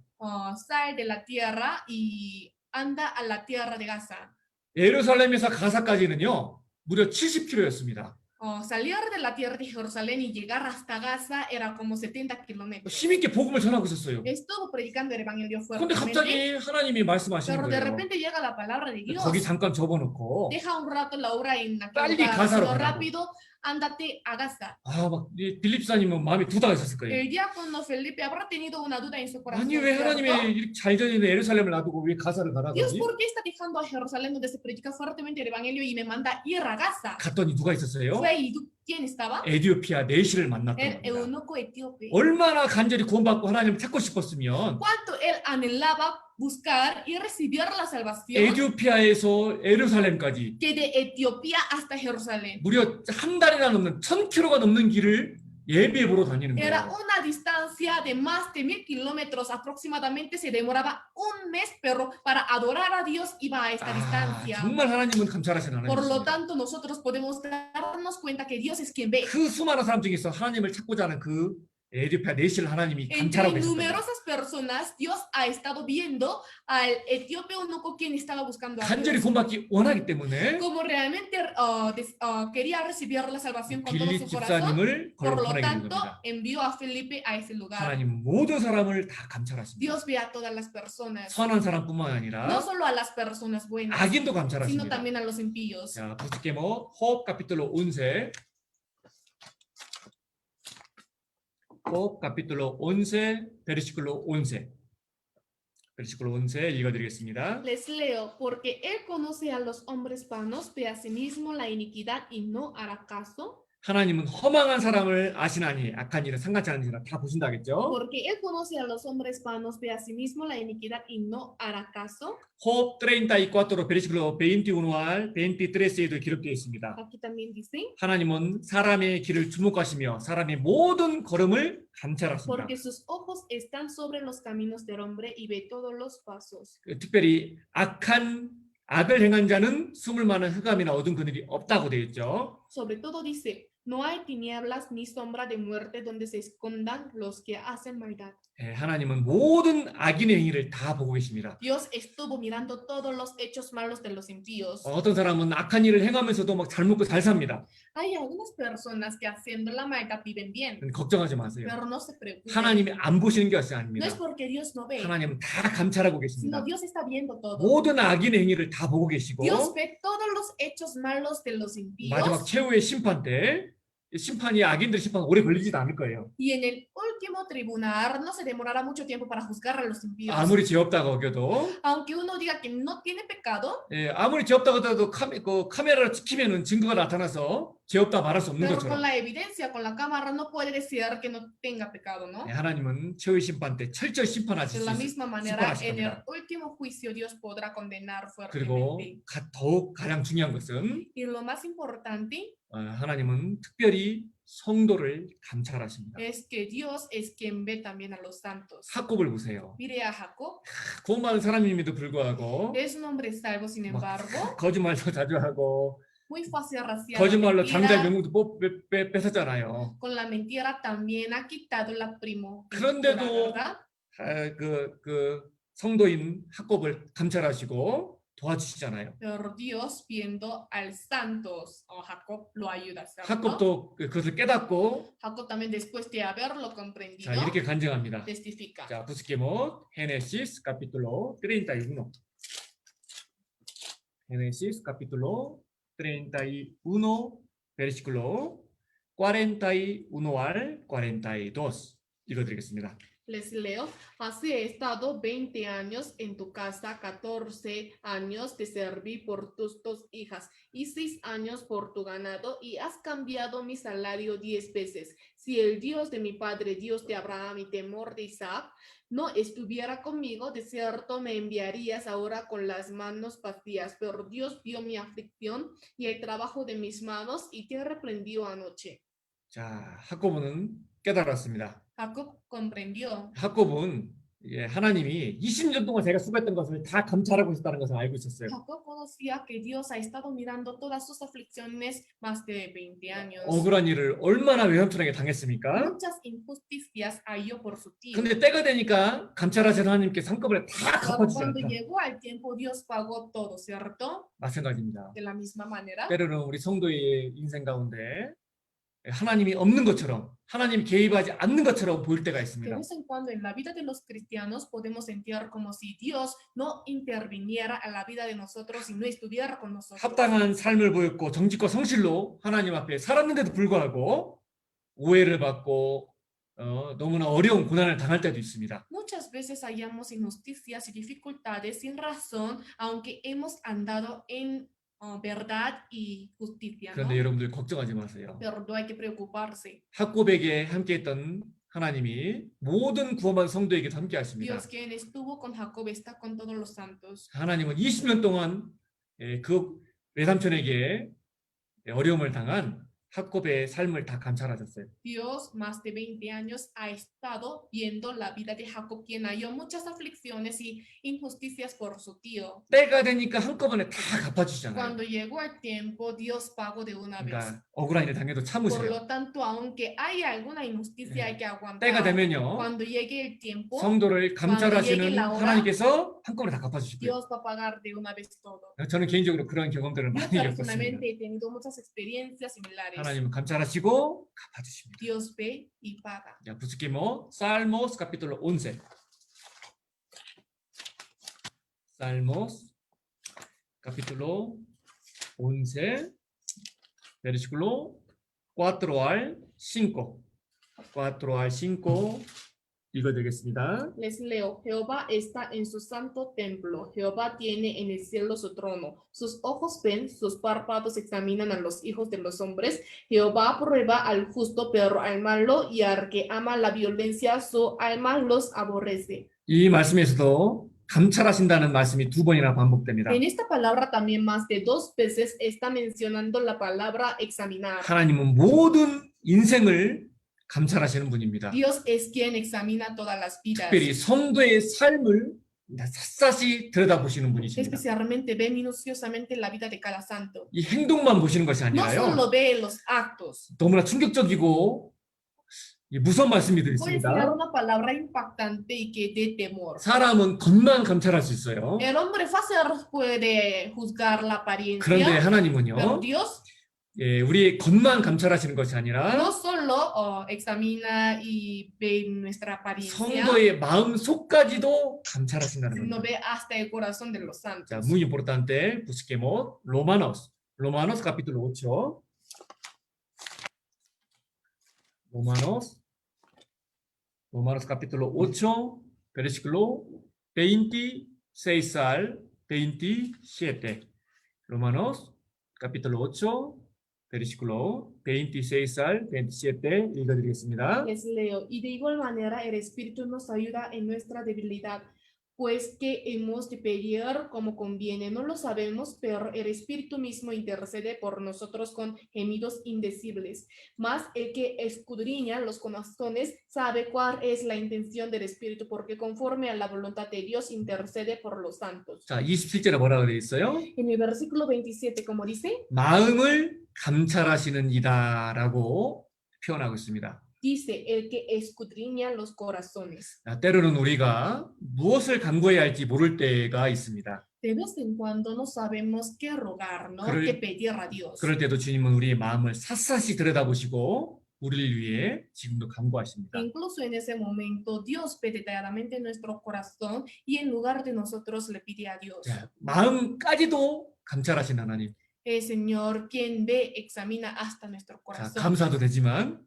B: Sal de la tierra y anda a la tierra de Gaza.
A: 예루살렘에서 가사까지는요, 무려 70km였습니다.
B: Salir de la tierra de Jerusalén y llegar hasta Gaza era como 70 kilómetros.
A: 힘있게 복음을 전하고 있었어요.
B: Estuvo predicando el evangelio
A: 그런데
B: fuertemente,
A: 갑자기 하나님이 말씀하시는
B: pero de
A: 거예요.
B: repente llega la palabra de Dios.
A: 거기 잠깐 접어놓고
B: Deja un rato la obra en aquel
A: 빨리
B: lugar,
A: 가사로
B: sino
A: 가라고.
B: rápido, ándate a Gaza.
A: 막 빌립사님은 마음에 두다가 있었을 거예요.
B: El diácono Felipe habrá tenido una duda en su corazón.
A: 아니 왜
B: ¿cierto?
A: 하나님이 이렇게 잘 전이는 예루살렘을 놔두고 왜 가사를 가라고
B: Dios,
A: 하지?
B: ¿por qué está dejando a Jerusalén donde se predica fuertemente el evangelio y me manda ir a Gaza?
A: 갔더니 누가 있었어요?
B: Fue y ¿quién estaba?
A: 에디오피아 내시를 만났던
B: El
A: 겁니다.
B: eunuco etíope.
A: 얼마나 간절히 구원받고 하나님을 찾고 싶었으면
B: ¿Cuánto él anhelaba buscar y recibir la salvación?
A: 에디오피아에서 예루살렘까지
B: Que de Etiopía hasta Jerusalén.
A: 무려 한 달이나 넘는 1000km가 넘는 길을 예비해 보러 다니는
B: Era
A: 거예요.
B: una distancia de más de 1000 kilómetros aproximadamente, se demoraba un mes, pero para adorar a Dios iba a esta distancia.
A: 정말 하나님은 감찰하시는
B: Por lo
A: 하나님이십니다.
B: tanto, nosotros podemos darnos cuenta que Dios es quien ve.
A: 그 수많은 사람 중에서 하나님을 찾고자 하는 그 에디오피아 내시를 하나님이
B: Entre
A: 감찰하고 계셨다.
B: numerosas personas, Dios ha estado viendo al etíope eunuco quien estaba buscando a
A: 간절히
B: Dios.
A: 구원받기 원하기 때문에
B: Como realmente quería recibir la salvación con todo
A: 빌립
B: su corazón,
A: 집사님을
B: por
A: 걸어
B: lo
A: 보내게 된
B: tanto,
A: 겁니다.
B: envió a Felipe a ese lugar.
A: 하나님 모든 사람을 다 감찰하십니다.
B: Dios ve a todas las personas,
A: 선한 사람뿐만
B: no
A: 아니라
B: solo a las personas buenas,
A: 악인도
B: sino
A: 감찰하십니다.
B: también a los impíos.
A: 자, 부스케모 호흡 카피톨로 11 호흡 카피톨로 11 베르시클로 11 베르시클로 11 읽어드리겠습니다.
B: Les leo, porque él conoce a los hombres vanos, ve a sí mismo la iniquidad y no hará caso.
A: 하나님은 허망한 사람을 아시나니 악한 일은 상관치 않은 일은 다 보신다겠죠.
B: Porque él conoce a los hombres vanos, ve a sí mismo la iniquidad y no hará caso.
A: 호흡 34 베르시클로 21 al 23에도 기록되어 있습니다.
B: Aquí también dice,
A: 하나님은 사람의 길을 주목하시며 사람의 모든 걸음을 감찰하십니다.
B: porque sus ojos están sobre los caminos del hombre y ve todos los pasos.
A: 특별히 악을 행한 자는 숨을 만한 흑암이나 어두운 그늘이 없다고 되어 있죠.
B: Sobre todo dice, no hay tinieblas ni sombra de muerte donde se escondan los que hacen maldad.
A: 하나님은 모든 악인의 행위를 다 보고 계십니다.
B: Dios estuvo mirando todos los hechos malos de los impíos.
A: 어떤 사람은 악한 일을 행하면서도 막 잘 먹고 잘 삽니다.
B: Hay algunas personas que haciendo la maldad viven bien,
A: 걱정하지 마세요.
B: pero no se preocupen.
A: 하나님이 안 보시는 것이
B: No
A: 아닙니다.
B: es porque Dios no ve,
A: 하나님은 다 감찰하고
B: sino
A: 계십니다.
B: Dios está viendo todo.
A: 모든 악인의 행위를 다 보고 계시고
B: Dios ve todos los hechos malos de los
A: 마지막
B: impíos
A: 최후의 심판 때 심판이 악인들 심판 오래 걸리지도 않을 거예요.
B: y en el último tribunal no se demorará mucho tiempo para juzgar a los impíos.
A: 아무리 죄 없다고 어겨도
B: Aunque uno diga que no tiene pecado,
A: 아무리 죄 없다고 하더라도 카메라로 찍히면은 증거가 나타나서 죄 없다 말할 수 없는
B: pero con
A: 것처럼
B: la evidencia, con la cámara, no puede decir que no tenga pecado, ¿no?
A: 하나님은 최후의 심판 때 철저히 심판하실
B: De
A: 수
B: la
A: 있어요.
B: misma manera,
A: 심판하실
B: en el
A: 겁니다.
B: último juicio Dios podrá condenar
A: 그리고
B: fuertemente.
A: 더욱 가장 중요한 것은
B: Y lo más importante
A: 하나님은 특별히 성도를 감찰하십니다.
B: es que Dios es quien ve también a los santos.
A: 학굽을 보세요.
B: Mire a Jacob,
A: 구원받은 사람임에도 불구하고
B: es un hombre salvo, sin embargo,
A: 거짓말도 자주 하고
B: muy fácil raciar la
A: 거짓말로 장자의
B: mentira.
A: 명분도 뺏었잖아요.
B: Con la mentira también ha quitado la primogenitura,
A: 그런데도
B: ¿verdad?
A: 그 성도인 학굽을 감찰하시고 도와주시잖아요.
B: Pero Dios, viendo al santos, Jacob lo ayuda, ¿cierto?
A: 학굽도 그것을 깨닫고
B: Jacob también, después de haberlo comprendido,
A: 자 이렇게 간증합니다.
B: testifica.
A: 자, busquemos Génesis capítulo 31. Génesis capítulo 31, versículo 41 al 42. 읽어드리겠습니다.
B: Les leo, así he estado 20 años en tu casa, 14 años te serví por tus 2 hijas y 6 años por tu ganado y has cambiado mi salario 10 veces. Si el Dios de mi padre, Dios de Abraham y temor de Isaac, no estuviera conmigo, de cierto me enviarías ahora con las manos vacías, pero Dios vio mi aflicción y el trabajo de mis manos y te reprendió anoche.
A: 자, 야코브는 깨달았습니다.
B: Jacob comprendió.
A: 야코브는 하나님이 20년 동안 제가 수고했던 것을 다 감찰하고 있었다는 것을 알고 있었어요.
B: Jacob conocía que Dios ha estado mirando todas sus aflicciones más de 20 años.
A: 억울한 일을 얼마나 외삼촌에게 당했습니까?
B: Muchas injusticias halló por su tío.
A: 근데 때가 되니까 감찰하시는 하나님께 한꺼번에 다
B: Pero
A: 갚아주지
B: cuando
A: 않다.
B: llegó al tiempo, Dios pagó todo, ¿cierto?
A: 마찬가지입니다.
B: De la misma manera.
A: 때로는 우리 성도의 인생 가운데 하나님이 없는 것처럼, 하나님이 개입하지 않는 것처럼 보일 때가
B: De
A: 있습니다.
B: vez en cuando en la vida de los cristianos podemos sentir como si Dios no interviniera a la vida de nosotros y no estuviera con nosotros.
A: 합당한 삶을 보였고 정직과 성실로 하나님 앞에 살았는데도 불구하고 오해를 받고 너무나 어려운 고난을 당할 때도 있습니다.
B: Muchas veces hallamos injusticias y dificultades sin razón, aunque hemos andado en verdad y justicia, ¿no?
A: 그런데 여러분들 걱정하지 마세요.
B: Pero no hay que preocuparse.
A: 학곱에게 함께했던 하나님이 모든 구원받은 성도에게도 함께 하십니다.
B: Dios quien estuvo con Jacob está con todos los santos.
A: 하나님은 20년 동안 그 외삼촌에게 어려움을 당한 학곱의 삶을 다 감찰하셨어요.
B: Dios más de 20 años ha estado viendo la vida de Jacob, quien halló muchas aflicciones y injusticias por su tío.
A: 때가 되니까 한꺼번에 다 갚아주시잖아요.
B: Cuando llegó el tiempo, Dios pagó de una vez.
A: 그러니까 억울한 일을 당해도
B: Por
A: 참으세요.
B: lo tanto, aunque haya alguna injusticia, hay que
A: 때가
B: aguantar.
A: 되면요,
B: Cuando llegue el tiempo,
A: 성도를 감찰하시는
B: la hora,
A: 하나님께서 한꺼번에 다 갚아주실 거예요.
B: Dios va a pagar de una vez todo.
A: 저는 개인적으로 그런 경험들을
B: Yo
A: 많이 겪었습니다.
B: personalmente he tenido muchas experiencias similares.
A: 하나님은 감찰하시고 갚아주십니다.
B: Dios ve y paga.
A: 자, busquemos Salmos capítulo 11. Salmos capítulo 11, versículo 4 al 5. 4 al 5 읽어드리겠습니다.
B: Les leo, Jehová está en su santo templo, Jehová tiene en el cielo su trono, sus ojos ven, sus párpados examinan a los hijos de los hombres, Jehová prueba al justo, pero al malo y al que ama la violencia, su alma los aborrece.
A: 이 말씀에서도 감찰하신다는 말씀이 2번이나 반복됩니다.
B: En esta palabra también más de 2 veces está mencionando la palabra examinar.
A: 하나님은 모든 인생을 감찰하시는 분입니다.
B: Dios es quien examina todas las vidas.
A: 특별히 성도의 삶을 샅샅이 들여다보시는 분이십니다.
B: Especialmente ve minuciosamente la vida de cada santo.
A: 이 행동만 보시는 것이
B: No
A: 아니라요.
B: solo ve los actos.
A: 너무나 충격적이고 무서운 말씀이
B: Voy a enseñar
A: 있습니다.
B: una palabra impactante y que dé temor.
A: 사람은 겉만 감찰할 수 있어요.
B: El hombre fácil puede juzgar la
A: 그런데
B: apariencia, pero
A: 하나님은요,
B: Dios
A: 우리의 겉만 감찰하시는 것이
B: no
A: 아니라
B: solo examina y ve nuestra apariencia,
A: 성도의 마음 속까지도 감찰하신다는
B: sino
A: 겁니다.
B: ve hasta el corazón de los
A: 자,
B: santos.
A: muy importante, busquemos Romanos capítulo 8. Romanos capítulo 8, versículo 26 al 27. Romanos capítulo 8, versículo 26 al 27 읽어드리겠습니다.
B: Les leo, y de igual manera el Espíritu nos ayuda en nuestra debilidad, pues que hemos de pedir como conviene, no lo sabemos, pero el Espíritu mismo intercede por nosotros con gemidos indecibles. Mas el que escudriña los corazones sabe cuál es la intención del Espíritu, porque conforme a la voluntad de Dios intercede por los santos.
A: 자, 27절에 뭐라고 되어 있어요?
B: En el versículo 27, como dice,
A: 마음을 감찰하시는 이다라고 표현하고 있습니다.
B: dice el que escudriña los corazones.
A: 자, 때로는 우리가 무엇을 간구해야 할지 모를 때가 있습니다.
B: De vez en cuando no sabemos qué rogar, ¿no?
A: 그럴-
B: Qué pedir a Dios.
A: 그럴 때도 주님은 우리의 마음을 샅샅이 들여다보시고 우리를 위해 지금도 간구하십니다.
B: Incluso en ese momento, Dios ve detalladamente nuestro corazón y en lugar de nosotros le pide a Dios.
A: 자, 마음까지도 감찰하신 하나님.
B: El Señor, quien ve, examina hasta nuestro
A: 자,
B: corazón.
A: 감사도 되지만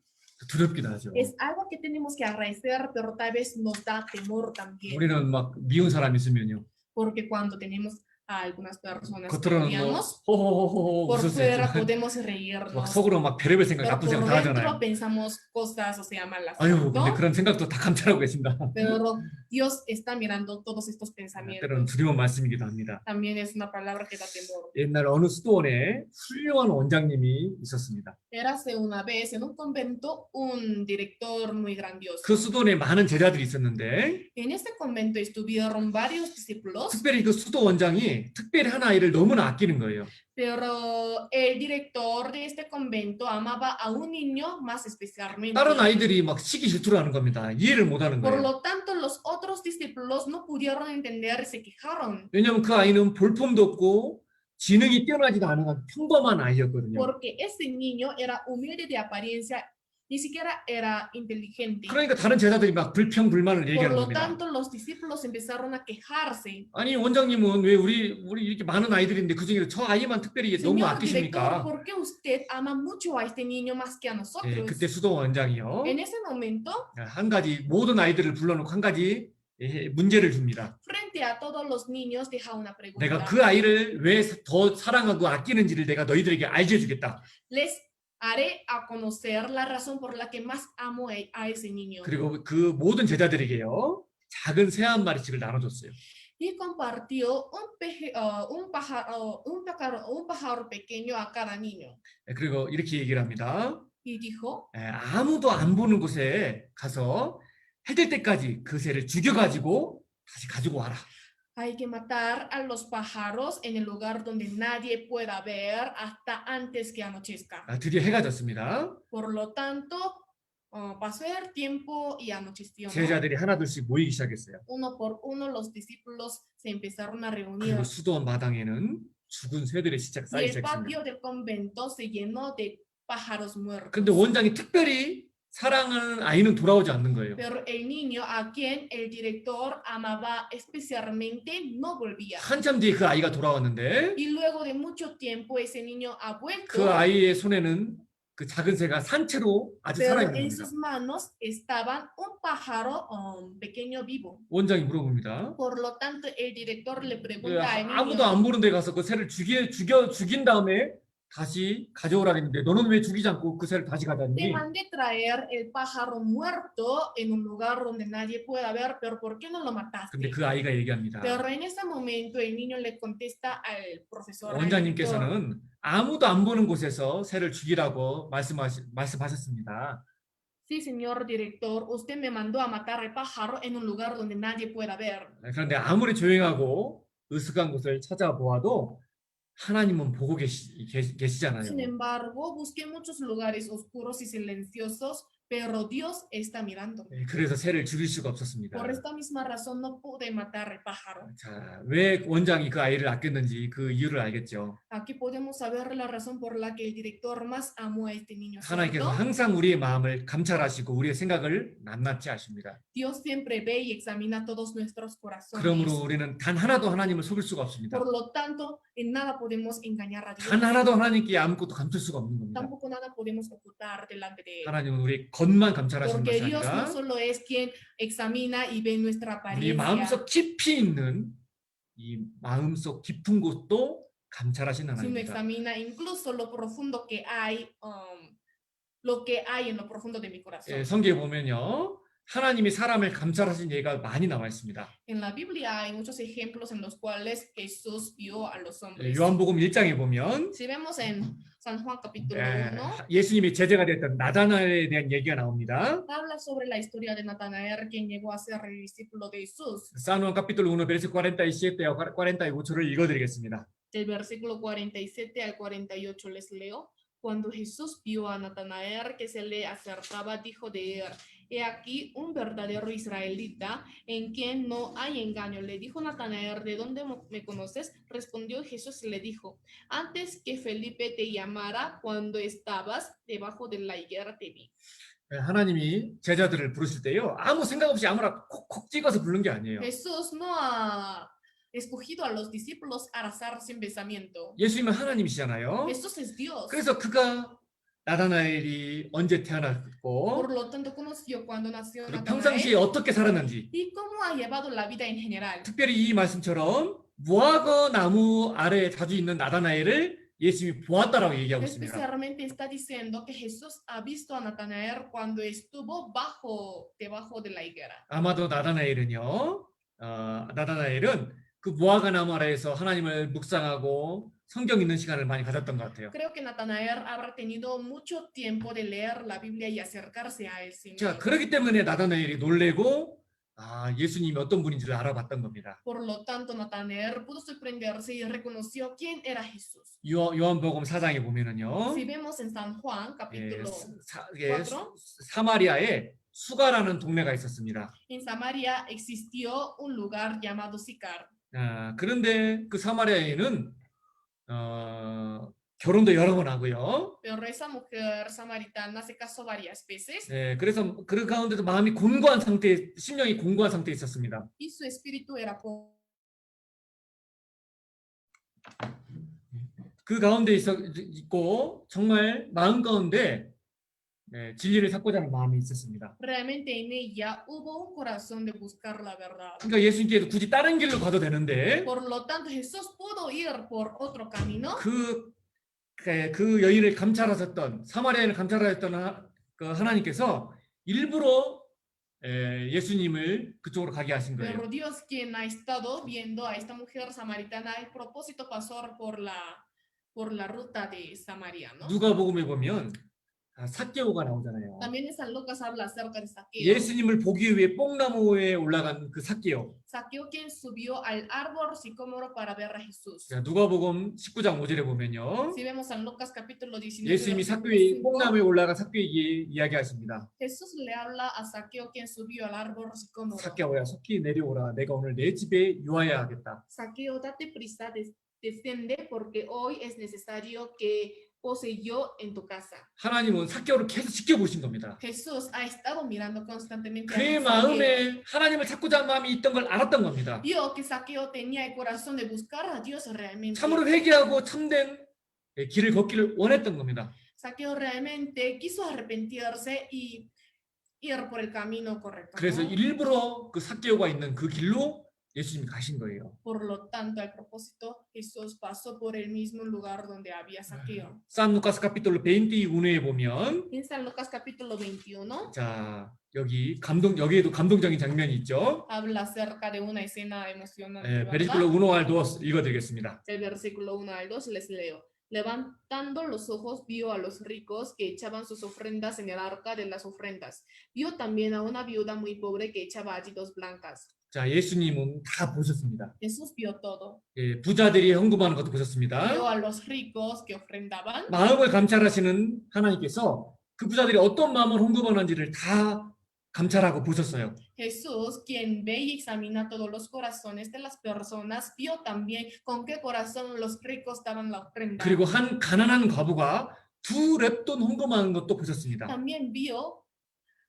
A: 두렵기도 하죠.
B: Es algo que tenemos que agradecer, pero tal vez nos da temor también.
A: 우리는 막 미운 사람 있으면요.
B: Porque cuando tenemos a algunas personas que
A: 겉으로는 뭐
B: odiamos,
A: 호호호호
B: por
A: 웃을 수
B: fuera
A: 있지만
B: podemos
A: 막
B: reírnos,
A: 속으로 막 별의별 생각,
B: pero
A: 나쁜 생각
B: por
A: 다
B: dentro
A: 하잖아요.
B: pensamos cosas, o sea, malas.
A: 아유, 근데
B: ¿no?
A: 그런 생각도 다 감찰하고 계신다.
B: Pero Dios está mirando todos estos
A: 때로는
B: pensamientos.
A: 두려운 말씀이기도 합니다.
B: También es una palabra que da temor.
A: 옛날 어느 수도원에 훌륭한 원장님이 있었습니다.
B: Érase una vez en un convento un director muy grandioso.
A: 그 수도원에 많은 제자들이 있었는데
B: En este convento estuvieron varios discípulos,
A: 특별히 그 수도 원장이 특별히 한 아이를 너무나 아끼는 거예요.
B: pero el director de este convento amaba a un niño más especialmente.
A: 다른 아이들이 막 시기 질투를 하는 겁니다. 이해를 못 하는
B: Por
A: 거예요.
B: lo tanto, los otros discípulos no pudieron entender y se quejaron,
A: 왜냐하면 그 아이는 볼품도 없고 지능이 뛰어나지도 않은 평범한 아이였거든요.
B: porque ese niño era humilde de apariencia, ni siquiera era inteligente.
A: 그러니까 다른 제자들이 막 불평불만을
B: Por
A: 얘기하는
B: lo
A: 겁니다.
B: tanto, los discípulos empezaron a quejarse.
A: 아니 원장님은 왜 우리 이렇게 많은 아이들인데 그 중에 저 아이만 특별히 너무
B: Señor director,
A: 아끼십니까?
B: ¿por qué usted ama mucho a este niño más que a
A: 예,
B: nosotros?
A: 그때 수도 원장이요.
B: En ese momento,
A: 한 가지 모든 아이들을 불러놓고 한 가지 문제를 줍니다.
B: frente a todos los niños, deja una pregunta.
A: 내가 그 아이를 왜 더 사랑하고 아끼는지를 내가 너희들에게 알게 해주겠다.
B: Les haré a conocer la razón por la que más amo a ese niño.
A: 그리고 그 모든 제자들에게요 작은 새 한 마리씩을 나눠줬어요.
B: Y compartió un pájaro pequeño a cada niño.
A: 그리고 이렇게 얘기를 합니다.
B: Y dijo,
A: 아무도 안 보는 곳에 가서 해 될 때까지 그 새를 죽여가지고 다시 가지고 와라.
B: hay que matar a los pájaros en el lugar donde nadie pueda ver hasta antes que anochezca.
A: 드디어 해가 졌습니다.
B: Por lo tanto, pasó el tiempo y anocheció, ¿no?
A: 제자들이 하나둘씩 모이기 시작했어요.
B: Uno por uno los discípulos se empezaron a reunir.
A: 그리고 수도원 마당에는 죽은 새들의 시체가
B: Y
A: 쌓이기
B: el
A: 시작했습니다.
B: patio del convento se llenó de pájaros muertos.
A: 근데 원장이 특별히 사랑하는 아이는 돌아오지 않는 거예요.
B: Pero el niño a quien el director amaba especialmente no volvía.
A: 한참 뒤에 그 아이가 돌아왔는데
B: Y luego de mucho tiempo ese niño ha vuelto,
A: 그 아이의 손에는 그 작은 새가 산채로 아직
B: pero
A: 살아있는
B: en
A: 겁니다.
B: sus manos estaban un pájaro pequeño vivo.
A: 원장이 물어봅니다.
B: Por lo tanto, el director le
A: 왜
B: pregunta al
A: 아무도
B: niño,
A: 안 보는 데 가서 그 새를 죽인 다음에 다시 가져오라 했는데 너는 왜 죽이지 않고 그 새를 다시
B: te
A: 가져왔니?
B: mandé traer el pájaro muerto en un lugar donde nadie pueda ver, pero ¿por qué no lo mataste?
A: 근데 그 아이가 얘기합니다.
B: Pero en ese momento el niño le contesta al profesor, al director,
A: 원장님께서는 아무도 안 보는 곳에서 새를 죽이라고 말씀하셨습니다.
B: sí, señor director, usted me mandó a matar al pájaro en un lugar donde nadie pueda ver.
A: 그런데 아무리 조용하고 으슥한 곳을 찾아보아도 하나님은 보고 계시잖아요.
B: Sin embargo, busqué muchos lugares oscuros y silenciosos, pero Dios está mirando.
A: 그래서 새를 죽일 수가 없었습니다.
B: Por esta misma razón no pude matar al pájaro.
A: 자, 왜 원장이 그 아이를 아꼈는지 그 이유를 알겠죠.
B: Aquí podemos saber la razón por la que el director más amó a este niño.
A: 하나님께서
B: ¿Cierto?
A: 항상 우리의 마음을 감찰하시고 우리의 생각을 낱낱이 아십니다.
B: Dios siempre ve y examina todos nuestros corazones.
A: 그러므로 우리는 단 하나도 하나님을 속일 수가 없습니다.
B: Por lo tanto, en nada podemos engañar a Dios.
A: 단 하나도 하나님께 아무것도 감출 수가 없는 겁니다.
B: Tampoco nada podemos ocultar delante de Él.
A: 하나님은 우리의 겉만 감찰하시는
B: Porque
A: 것이
B: Dios no
A: 아니라
B: solo es quien examina y ve nuestra
A: 우리
B: apariencia,
A: 마음속 깊이 있는 이 마음속 깊은 곳도 감찰하시는
B: sino
A: 하나님입니다.
B: examina incluso lo profundo que hay en lo profundo de mi corazón.
A: 성경에 보면요. 하나님이 사람을 감찰하신 예가 많이 나와 있습니다.
B: En la Biblia hay muchos ejemplos en los cuales Jesús vio a los hombres.
A: 요한복음 1장에 보면
B: Si vemos en San Juan capítulo 1,
A: 예수님이 제자가 됐던 나다나엘에 대한 얘기가 나옵니다.
B: habla sobre la historia de Natanael, quien llegó a ser el discípulo de Jesús.
A: San Juan capítulo 1 versículo 47 a 48를 읽어드리겠습니다.
B: Del versículo 47 al 48 les leo. Cuando Jesús vio a Natanael que se le acercaba, dijo de él: He aquí un verdadero israelita en quien no hay engaño. Le dijo Natanael, ¿de dónde me conoces? Respondió Jesús y le dijo, antes que Felipe te llamara, cuando estabas debajo de la higuera te vi.
A: 하나님이 제자들을 부르실 때요. 아무 생각 없이 아무나 콕콕 찍어서 부른 게 아니에요.
B: Jesús no ha escogido a los discípulos al azar sin pensamiento.
A: 예수님은 하나님이시잖아요.
B: Jesús es Dios.
A: 그래서 그가 나다나엘이 언제
B: Por
A: 태어났고
B: lo tanto, conoció cuando nació
A: 그리고 평상시에
B: Natanael
A: 어떻게 살았는지
B: y cómo ha llevado la vida en general.
A: 특별히 이 말씀처럼 무화과 나무 아래에 자주 있는 나다나엘을 예수님이 보았다라고 얘기하고 있습니다.
B: Especialmente está diciendo que Jesús ha visto a Natanael cuando estuvo debajo de la higuera.
A: 아마도 나다나엘은 그 무화과 나무 아래에서 하나님을 묵상하고 성경 읽는 시간을 많이 가졌던 것 같아요.
B: Creo que Natanael habrá tenido mucho tiempo de leer la Biblia y acercarse a él.
A: 자, 그렇기 때문에 나다나엘이 놀래고 예수님이 어떤 분인지를 알아봤던 겁니다.
B: Por lo tanto, Natanael pudo sorprenderse y reconoció quién era Jesús.
A: 요한복음 4장에 보면은요.
B: Si vemos en San Juan, capítulo
A: 예,
B: 4,
A: 사마리아에 수가라는 동네가 있었습니다.
B: en Samaria existió un lugar llamado Sicar.
A: 그런데 그 사마리아에는 결혼도 여러 번 하고요.
B: Pero esa mujer samaritana se casó varias veces
A: 네, 그래서 그 가운데도 마음이 곤고한 상태, 심령이 곤고한 상태에 있었습니다.
B: y su espíritu era
A: 그 가운데 있고 정말 마음 가운데 진리를 찾고자 하는 마음이 있었습니다.
B: realmente en ella hubo un corazón de buscar la verdad.
A: 그러니까 예수님께서 굳이 다른 길로 가도 되는데
B: Por lo tanto, Jesús pudo ir por otro camino.
A: 그 여인을 감찰하셨던 사마리아인을 감찰하셨던 그 하나님께서 일부러 예수님을 그쪽으로 가게 하신 거예요.
B: Pero Dios, quien ha estado viendo a esta mujer samaritana, el propósito pasó por la ruta de Samaria, ¿no?
A: 누가복음에 보면 삭개오가 나오잖아요.
B: También en San Lucas habla acerca de Saqueo.
A: 예수님을 보기 위해 뽕나무에 올라간 그 삭개오.
B: Saqueo quien subió al árbol sicómoro para ver a Jesús.
A: 자, 누가복음 19장 5절에 보면요.
B: Si vemos San Lucas capítulo 19,
A: 예수님이
B: versículo 5,
A: 뽕나무에 올라간 삭개오에게 이야기하십니다.
B: Jesús le habla a Saqueo quien subió al árbol sicómoro.
A: 삭개오야, 속히 내려오라. 내가 오늘 내 집에 유하여야 하겠다.
B: Saqueo, date prisa, desciende porque hoy es necesario que pose yo en tu casa.
A: 하나님은 삭개오를 계속 지켜보신 겁니다.
B: Jesús ha estado mirando constantemente
A: 그의
B: a Saqueo.
A: 마음에 하나님을 찾고자 하는 마음이 있던 걸 알았던 겁니다.
B: Vio que Saqueo tenía el corazón de buscar a Dios realmente.
A: 참으로 회개하고 참된 길을 걷기를 원했던 겁니다.
B: Saqueo realmente quiso arrepentirse y ir por el camino correcto.
A: 그래서
B: ¿no?
A: 일부러 그 삭개오가 있는 그 길로 예수님이 가신 거예요.
B: Por lo tanto, al propósito, Jesús pasó por el mismo lugar donde había Saqueo.
A: 산 루카스 카피톨로 21에 보면
B: En San Lucas capítulo 21
A: 자, 여기에도 감동적인 장면이 있죠.
B: habla acerca de una escena emocionante.
A: 베르시클로 1, 2 읽어드리겠습니다.
B: El versículo 1 al 2 les leo. Levantando los ojos, vio a los ricos que echaban sus ofrendas en el arca de las ofrendas. Vio también a una viuda muy pobre que echaba allí 2 blancas.
A: 자, 예수님은 다 보셨습니다.
B: Jesús vio todo.
A: 부자들이 헌금하는 것도 보셨습니다.
B: Vio a los ricos que ofrendaban.
A: 마음을 감찰하시는 하나님께서 그 부자들이 어떤 마음을 헌금하는지를 다 감찰하고 보셨어요.
B: Jesús, quien ve y examina todos los corazones de las personas, vio también con qué corazón los ricos daban la ofrenda.
A: 그리고 한 가난한 과부가 2 렙돈 헌금하는 것도 보셨습니다.
B: También vio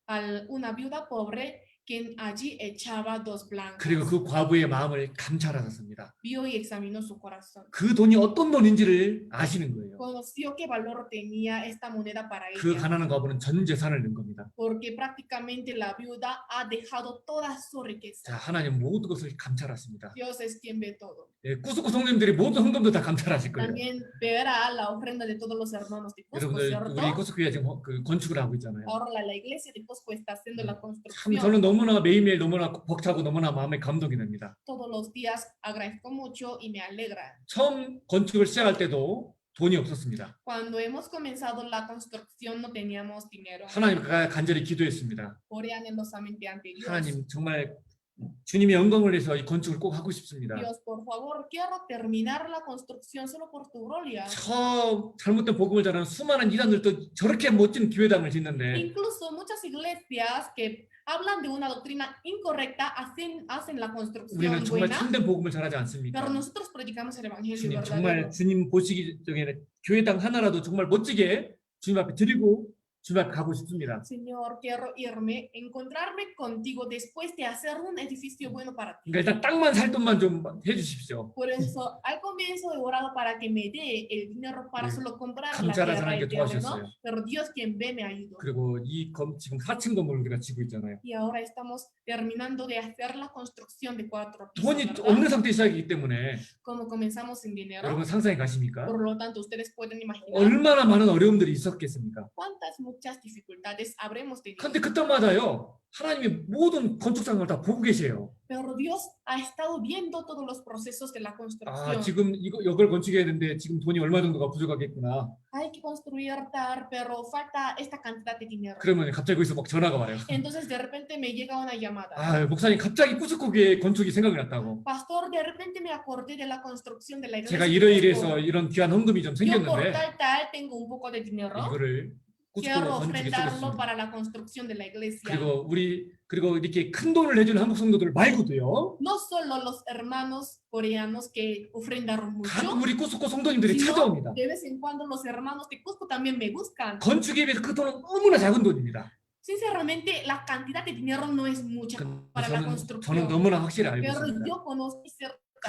B: a una viuda pobre quien allí echaba 2 blancas.
A: 그리고 그 과부의 마음을 감찰하셨습니다.
B: Vio y examinó su corazón.
A: 그 돈이 어떤 돈인지를 아시는 거예요.
B: Conoció qué valor tenía esta moneda para
A: 그
B: ella.
A: 가난한 과부는 전 재산을 넣은 겁니다.
B: Porque prácticamente la viuda ha dejado toda su riqueza.
A: 자, 하나님 모든 것을 감찰하십니다.
B: Dios es quien ve todo.
A: 꾸스코 성님들이 모든 헌금도 다 감찰하실 거예요.
B: También verá la ofrenda de todos los hermanos de Cusco,
A: 여러분들
B: ¿cierto?
A: 우리 꾸스코가 지금 그 건축을 하고 있잖아요.
B: Ahora la iglesia de Cusco está haciendo la
A: 참
B: construcción.
A: 저는 너무나 매일매일 너무나 벅차고 너무나 마음에 감동이 됩니다.
B: Todos los días agradezco mucho y me alegra.
A: 처음 건축을 시작할 때도 돈이 없었습니다.
B: Cuando hemos comenzado la construcción no teníamos dinero.
A: 하나님 간절히 기도했습니다.
B: Oré anhelosamente ante Dios.
A: 하나님 정말 주님의 영광을 위해서 이 건축을 꼭 하고 싶습니다.
B: Dios, por favor, quiero terminar la construcción solo por tu gloria.
A: 저 잘못된 복음을 전하는 수많은 이단들도 저렇게 멋진 교회당을 짓는데
B: Incluso muchas iglesias que hablan de una doctrina incorrecta hacen la
A: 우리는
B: construcción
A: 정말
B: buena,
A: 참된 복음을 전하지 않습니까?
B: pero nosotros predicamos el evangelio
A: 주님
B: verdadero.
A: 정말 주님 보시기 전에 교회당 하나라도 정말 멋지게 주님 앞에 드리고 주님 앞에 가고 싶습니다.
B: Señor, quiero irme, encontrarme contigo después de hacer un edificio bueno para ti.
A: 그러니까 일단 땅만 살 돈만 좀 해주십시오.
B: Por eso, al comienzo he orado para que me dé el dinero para
A: 네.
B: solo comprar la
A: 감자라는
B: tierra y
A: 하나님께
B: el terreno,
A: 도와주셨어요.
B: pero Dios quien ve me ayudó.
A: 그리고 지금 4층 건물을 우리가 지고 있잖아요.
B: Y ahora estamos terminando de hacer la construcción de 4 pisos,
A: 돈이
B: ¿verdad?
A: 없는 상태 시작이기 때문에
B: Como comenzamos sin dinero,
A: 여러분 상상이 가십니까?
B: por lo tanto, ustedes pueden imaginar
A: 얼마나 많은 어려움들이 있었겠습니까?
B: cuántas muchas dificultades habremos tenido.
A: 근데 그때마다요 하나님이 모든 건축 상황을 다 보고 계세요.
B: Pero Dios ha estado viendo todos los procesos de la
A: 아
B: construcción.
A: 지금 이걸 건축해야 되는데 지금 돈이 얼마 정도가 부족하겠구나.
B: Hay que construir tal, pero falta esta cantidad de dinero.
A: 그러면 갑자기 거기서 막 전화가 와요.
B: Entonces de repente me llega una llamada.
A: 아 목사님 갑자기 꾸스코교회 건축이 생각이 났다고.
B: Pastor, de repente me acordé de la construcción de la iglesia.
A: 제가 이러이러해서 이런 귀한 헌금이 좀
B: Yo por
A: 생겼는데
B: tal tengo un poco de dinero.
A: 이거를 꾸스코
B: Quiero
A: 건축에
B: ofrendarlo
A: 쓰겠습니다.
B: para la construcción de la iglesia.
A: 그리고 이렇게 큰 돈을 내주는 한국 성도들 말고도요.
B: No solo los hermanos coreanos que ofrendaron
A: 가끔
B: mucho,
A: 우리 꾸스코 성도님들이
B: sino
A: 찾아옵니다.
B: de vez en cuando los hermanos de Cusco también me buscan.
A: 건축에 비해서 그 돈은 너무나 작은 돈입니다.
B: Sinceramente, la cantidad de dinero no es mucha para la
A: 저는
B: construcción.
A: 너무나 확실히 알고
B: Pero
A: 있습니다.
B: yo conozco
A: 그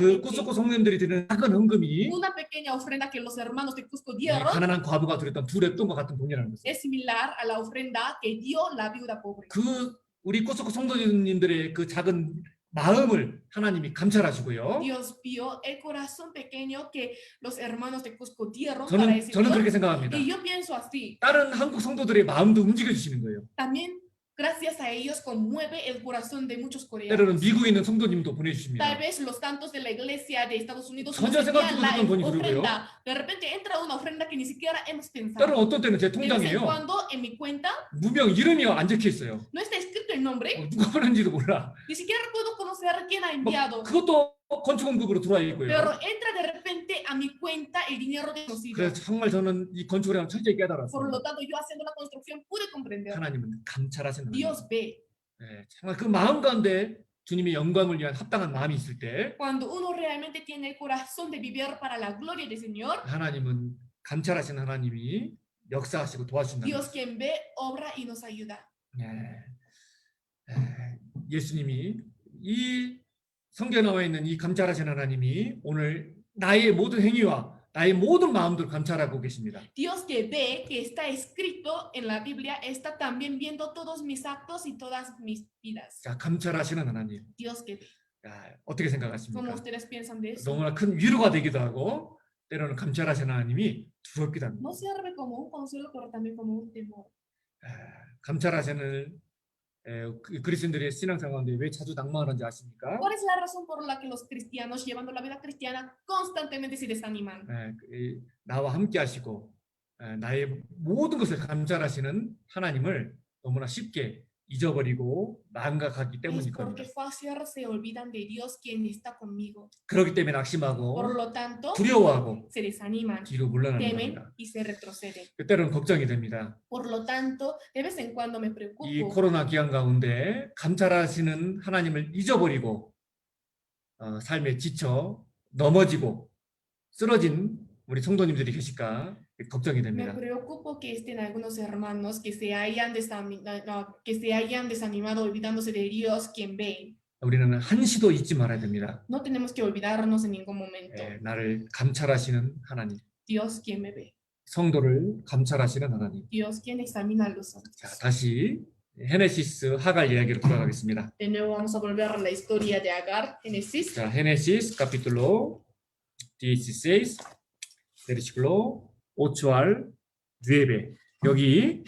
B: ciertamente
A: 꾸스코 성도님들이 드리는 작은 헌금이
B: una pequeña ofrenda que los hermanos de Cusco
A: 이
B: dieron
A: 가난한 과부가 드렸던 두 랩돈과 같은 돈이라는 것을.
B: es similar a la ofrenda que dio la viuda pobre.
A: 그 우리 꾸스코 성도님들의 그 작은 마음을 하나님이 감찰하시고요.
B: Dios vio el corazón pequeño que los hermanos de Cusco dieron para ese
A: 저는
B: Dios.
A: 그렇게 생각합니다.
B: Y yo pienso así,
A: 다른 한국 성도들의 마음도 움직여 주시는 거예요.
B: también gracias a ellos conmueve el corazón de muchos
A: 때로는
B: coreanos.
A: 미국에 있는 성도님도
B: Tal
A: 보내주십니다.
B: vez los tantos de la iglesia de Estados Unidos
A: 전혀
B: nos envían
A: 생각지도
B: la
A: 못한 돈이 들어오고요.
B: ofrenda. De repente entra una ofrenda que ni siquiera hemos pensado.
A: 때로는 어떤 때는 제
B: De vez en
A: 통장에요.
B: cuando en mi cuenta
A: 무명 이름이 안 적혀 있어요.
B: no está escrito el nombre,
A: 누가 보낸지도 몰라.
B: ni siquiera puedo conocer quién ha
A: 뭐
B: enviado.
A: 그것도 건축원급으로 들어와 있고요.
B: Pero entra de repente a mi cuenta el dinero desconocido.
A: 그래서 정말 저는 이 건축을 하면 철저히
B: Por
A: 깨달았어요.
B: lo tanto, yo haciendo la construcción pude comprender.
A: 하나님은 감찰하시는 하나님.
B: Dios ve.
A: 네, 정말 그 마음 가운데 주님의 영광을 위한 합당한 마음이 있을 때
B: Cuando uno realmente tiene el corazón de vivir para la gloria del Señor,
A: 하나님은 감찰하시는 하나님이 역사하시고 도와주신다.
B: Dios quien ve, obra y nos ayuda.
A: 예수님이 이 성경에 나와 있는 이 감찰하시는 하나님이 오늘 나의 모든 행위와 나의 모든 마음들을 감찰하고 계십니다.
B: Dios que ve, que está escrito en la Biblia, está también viendo todos mis actos y todas mis vidas.
A: 자, 감찰하시는 하나님.
B: Dios que ve.
A: 야, 어떻게
B: ¿Cómo
A: 생각하십니까?
B: ustedes piensan de eso?
A: 너무나 큰 위로가 되기도 하고 때로는 감찰하시는 하나님이 두렵기도 합니다.
B: No sirve como un consuelo, pero también como un temor.
A: 감찰하시는 그리스도인들의 신앙생활 가운데 왜 자주 낭만을 하는지 아십니까?
B: ¿Cuál es la razón por la que los cristianos, llevando la vida cristiana, constantemente se desaniman?
A: 나와 함께 하시고 나의 모든 것을 감찰하시는 하나님을 너무나 쉽게 잊어버리고 망각하기
B: Es
A: 때문일
B: porque
A: 겁니다.
B: fácil se olvidan de Dios quien está conmigo.
A: 그렇기 때문에
B: Por
A: 낙심하고
B: lo tanto,
A: 두려워하고
B: se desaniman,
A: 뒤로 물러나는
B: temen
A: 겁니다.
B: y se retroceden.
A: 때로는 걱정이 됩니다.
B: Por lo tanto, de vez en cuando me
A: 이
B: preocupo.
A: 코로나 기간 가운데 감찰하시는 하나님을 잊어버리고 삶에 지쳐 넘어지고 쓰러진 우리 성도님들이 계실까 걱정이
B: Me
A: 됩니다.
B: preocupo que estén algunos hermanos que se hayan desanimado olvidándose de Dios quien ve.
A: 우리는 한시도 잊지 말아야 됩니다.
B: No tenemos que olvidarnos en ningún momento.
A: 나를 감찰하시는 하나님,
B: Dios quien me ve.
A: 성도를 감찰하시는 하나님.
B: Dios quien examina a los
A: 자,
B: santos.
A: 다시 헤네시스 하갈 이야기로 돌아가겠습니다.
B: De nuevo vamos a volver a la historia de Agar, Génesis.
A: 자, Génesis capítulo 16, versículo 8 al 9. 여기